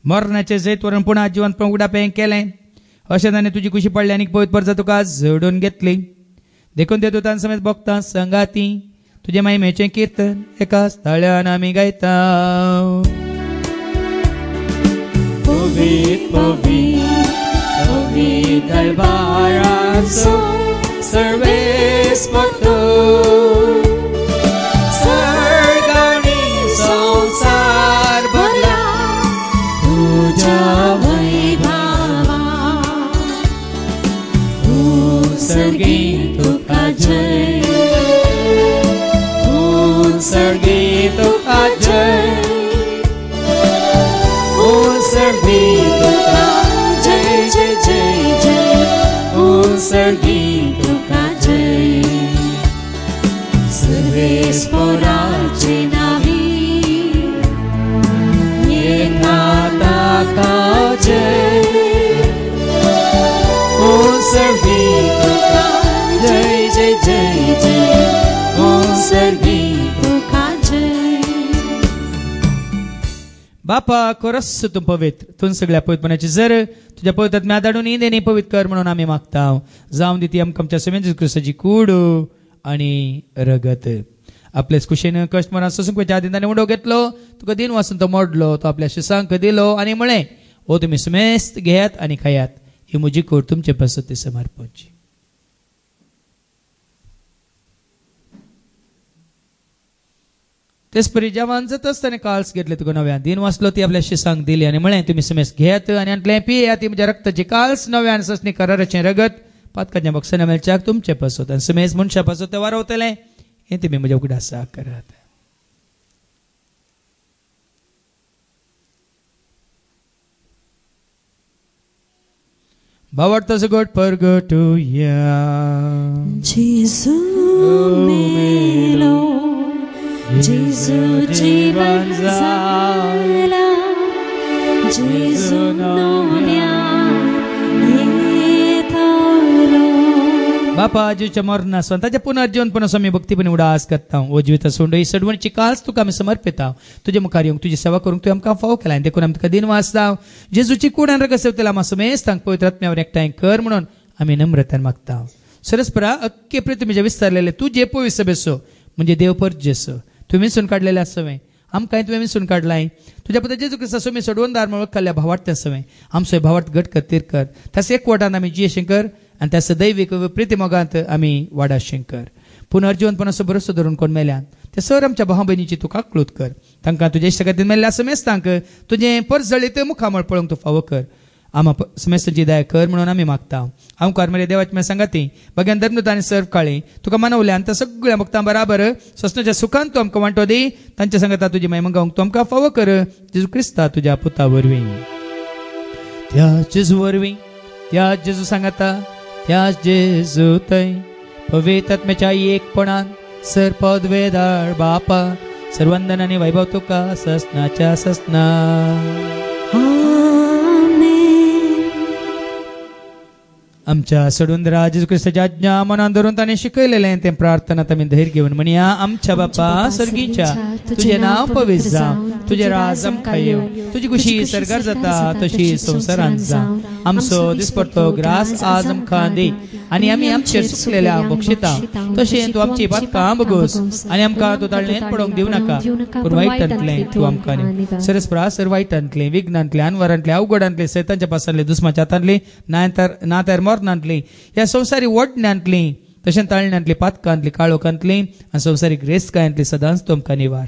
मरणाचें जैत व्हरून पुणा जिवंत उडापें केलें अशें ताणें तुजी खुशी पडली आनी पवित्र परजा तुका झडून घेतली देखून ते दुतान समेत भोगता संगाती तुजे महिमेचें कीर्तन एकाच ताळ्यान आमी गायता
पवित्र पवित्र पवित्र दरबाराचो सर्वेस भक्तो सर्गानी संसार भरला तुझ्या वैभवा उत्सर्गी तुका जय उत्सर्गी तुका जय उत्सर्गी तुका जय जय जय जय उत्सर्गी तुका जय सर्वेस्पराचे नावी येता ताका जय उत्सर्गी तुका जय जय जय जय उत्सर्गी तुका जय
बापा कोरस तूं पवित्र तूं सगळ्या पवित्रपणाची जर तुझ्या पवित्र म्यादाडून इंदेनी पवित्र कर म्हणून आमी मागता जावं दी ती आमकां आमच्या समेत क्रिस्ताची कूड आनी रगत आपलेच कुशेन कश्ट मरान सोसूंक वेच्या आदी ताणें उडो घेतलो तुका दिन वाचून तो मोडलो तो आपल्या शिसांक दिलो आनी म्हळें हो तुमी समेस्त घेयात आनी खायात ही म्हजी कूड तुमचे पासत समर्पणची तेच परी जेवण जाताच ताणें काल्स घेतले तुका नव्यान दिन वाचलो ती आपल्या शिसांक दिली आनी म्हळें तुमी समेस्त घेयात आनी आंतलें पियेयात ती म्हज्या रक्ताची काल्स नव्यान ससनी कराराचें रगत पातकाच्या बक्षांना मेळच्याक तुमचे पासत आनी समेस्त मनशा पासत ते वारवतलें हें तुमी म्हज्या उगडासा करात भावार्थो सगोट परगटुया
जेजू मेलो जेजू जीवन जाला जेजू नव्यान येतलो
बापा आजूच्या मरणा स्वताच्या पुनर्जीवनपणा आमी भक्तीपणे उडास करता ओ जिविता सोंड ही सडवणची काल्स तुका आमी समर्पिता तुजे मुखार येवंक तुजी सेवा करूंक तुवें आमकां फाव केला देखून आमी तुका दिन वाचता जेजूची कूड आनी रगत सेवतले आमी समेस्त तांक पवित्र आत्म्यावर एकठांय कर म्हणून आमी नम्रतान मागता सरस्परा अख्खे पृथ्वीचे विस्तारलेले तू जे पवित्र सभेसो म्हणजे देव परजेस तुमी विंचून काडलेले आसवे आमकां तुवें विंचून काडलाय तुज्या पुत्र जेजू क्रिस्ता मी सोडवून दार खाल्ल्या भावार्थ सवय आमचो भावार्थ घट कर तीर कर त्यास एकवटान आमी जियेशें कर आनी त्यास दैवीक प्रिती मोगांत आमी वाडाशें कर पुनर्जीवनपणाचो भरोसो धरून कोण मेल्यान ते सर आमच्या भाव भयणीची तुका क्लोत कर तांकां तुजे इश्ट खातीर मेल्ल्या समेस्तांक तुजें परस जळीत मुखामळ पळोवंक तूं फावो कर आम्हा समेस्ताची दया कर म्हणून आमी मागता हांव कार्मेले देवाची सांगाती भगवान धर्मदूतांनी सर्व काळी तुका मानवले आनी त्या सगळ्या भक्तां बराबर ससनाच्या सुखान तूं आमकां वांटो दी तांच्या सांगता तुजी महिमा गावंक तूं आमकां फावो कर जेजू क्रिस्ता तुज्या पुता वरवीं त्या जेजू वरवीं त्या जेजू सांगता त्या जेजू थंय पवित्र आत्म्याच्या एकपणान सर पदवेदार बापा सर्वंदन आनी वैभव तुका ससनाच्या ससना आमच्या सोडून जेजू क्रिस्ताची आज्ञा मनान धरून ताणें शिकयलेलें तें प्रार्थनात आमी धैर्य घेवन म्हणया आमच्या बापा सर्गीच्या तुजें नांव पवित्र जावं तुजें राज आमकां येवं तुजी खुशी सरकार जाता तशी संवसारांत जावं आमचो दिसपडटो ग्रास आज आमकां दी आनी आमी आमचेर चुकलेल्या बक्षिता तशें तूं आमची पातकां बगोस आनी आमकां तूं ताळणेंत पडोवंक दिवं नाका पूण वायटांतलें तूं आमकां न्ही सरस्परा सर वायटांतलें विघ्नांतलें आनवरांतलें अवघडांतलें सैतांच्या पासांतलें दुस्माच्या हातांतलीं ना तर मरणांतलीं ह्या संवसारी वडण्यांतलीं तशें ताळण्यांतलीं पातकांतलीं काळोखांतलीं आनी संवसारीक रेस्कायांतलीं सदांच तूं आमकां निवार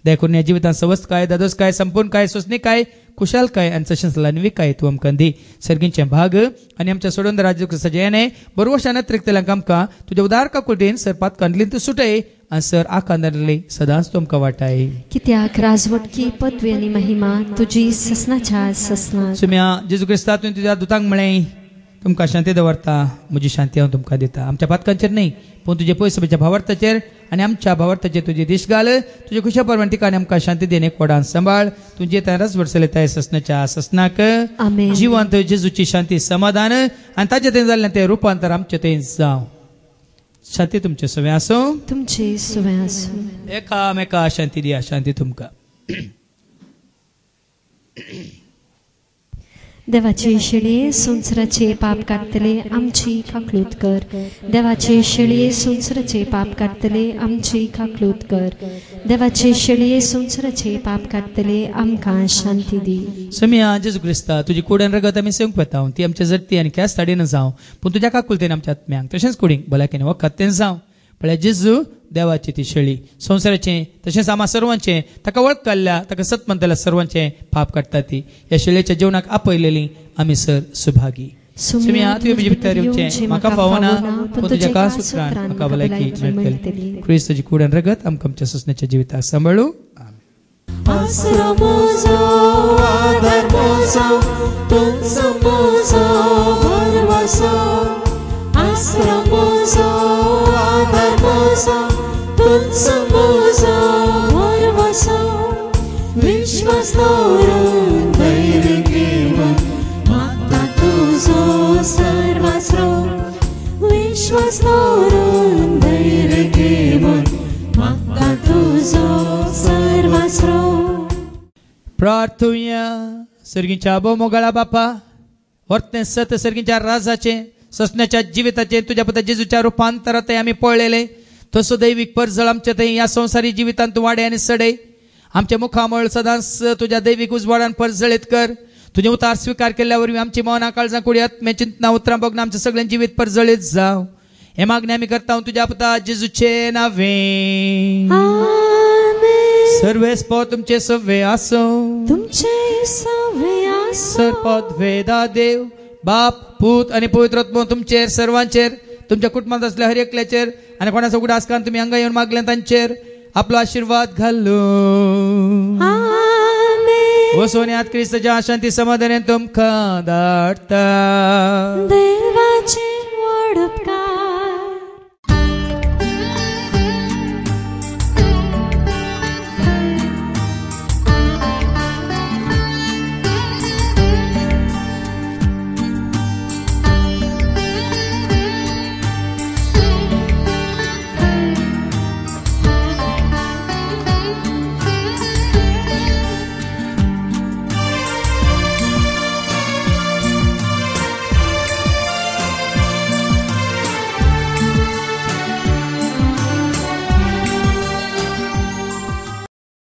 देखून ह्या जिवितांत सवस्त काय दादोस काय संपूर्ण काय सोसणी काय कुशाल काय आनी तशेंच लानवी काय तूं आमकां दी सर्गींचे भाग आनी आमच्या सोडून राज्य क्रिस्ताचे येणे बरोवशान त्रिकतल्यांक आमकां तुज्या उदार काकुटीन सर पातकांतलीं तूं सुटय आनी सर आकांदांतली सदांच तूं आमकां वाटाय
कित्याक राजवटकी पदवी आनी महिमा तुजी ससनाच्या ससना
सुम्या जेजू क्रिस्ता तुवें तुज्या दुतांक म्हळें तुमकां शांती दवरता, म्हजी शांती हांव तुमकां दिता. आमच्या पातकांचेर न्ही, पूण तुजे पयस सभेच्या भावार्थाचेर आनी आमच्या भावार्थाचेर तुजी दिश घाल. तुजे खुशा परवान ठिकाणी आमकां शांती देणे कोडान सांबाळ. तुजे रस भरसले ससनाच्या ससनाक जिवंत जेजूची शांती समाधान आनी ताचे थंय जाल्लें तें रुपांतर आमचे थंय जावं. शांती तुमचे सवे आसूं,
तुमचे सवे आसूं.
एकामेका शांती दिया. शांती तुमकां.
देवाचे शेळये संवसाराचे पाप काडतले आमची काकलूत कर. देवाचे शेळये संवसाराचे पाप काडतले आमची काकलूत कर. देवाचे शेळये संवसाराचे पाप काडतले आमकां शांती दी.
समिया जेजू क्रिस्ता तुजी कुडन रगत आमी सेवंक पेताव ती आमच्या जडती आनी केस ताडीन जावं, पूण तुज्या काकुलतेन आमच्या आत्म्यांक तशेंच कुडींक भलायकेन वखद तें जावं. पळय जेजू देवाची ती शेळी संवसाराचें तशेंच आम्हा सर्वांचें ताका वळख काडल्या ताका सत म्हणटल्या सर्वांचें पाप काडटा ती ह्या शेळयेच्या जेवणाक आपयलेली आमी सर सुभागी. सुमिया तुवें म्हजे भितर येवचें म्हाका फावना, पूण तुज्या कास उतरान म्हाका भलायकी मेळटली. क्रिस्ताची कुडन रगत आमकां आमच्या ससण्याच्या जिविताक सांबाळू.
आसरो मोजो आधार मोजो तुमचो मोजो भरवसो. आसरो मोजो आधार मोजो तुमचो मोजो भरवसो. विश्वास दवरून धैर्य घेवन मागता तुजो सर्वास्रो. विश्वास दवरून धैर्य घेवन मागता तुजो सर्वास्रो.
प्रार्थुया. सर्गीच्या आबो मोगाळा बापा, वर्तें सत सर्गीच्या राजाचें ससण्याच्या जिविताचें तुज्या पुता जेजूच्या रुपांतरांत आमी पळयलें. तसो दैवीक परजळ आमच्या थंय ह्या संवसारी जिवितांत वाडय आनी सडय. आमच्या मुखामळ सदांच तुज्या दैवीक उजवाडान परजळीत कर. तुजें उतार स्विकार केल्ल्या वरवीं आमची मौना काळजां कुडी आत्म्या चिंतना उतरां बघून आमचें सगळें जिवीत परजळीत जावं. हे मागणी आमी करता तुज्या पुता जेजूचे नांवें. सर्वेस्पो तुमचे सवे आसूं.
तुमचे सवे आसूं.
सरपद वेदा देव बाप पूत आनी पवित्र आत्मो तुमचेर सर्वांचेर तुमच्या कुटुंबांत असल्या हर एकल्याचेर आनी कोणाचो उगडासकान तुमी हांगा येवन मागलें तांचेर आपलो आशिर्वाद घालूं. वसोन्यांत क्रिस्ताच्या शांती समाधानान तुमकां धाडटा.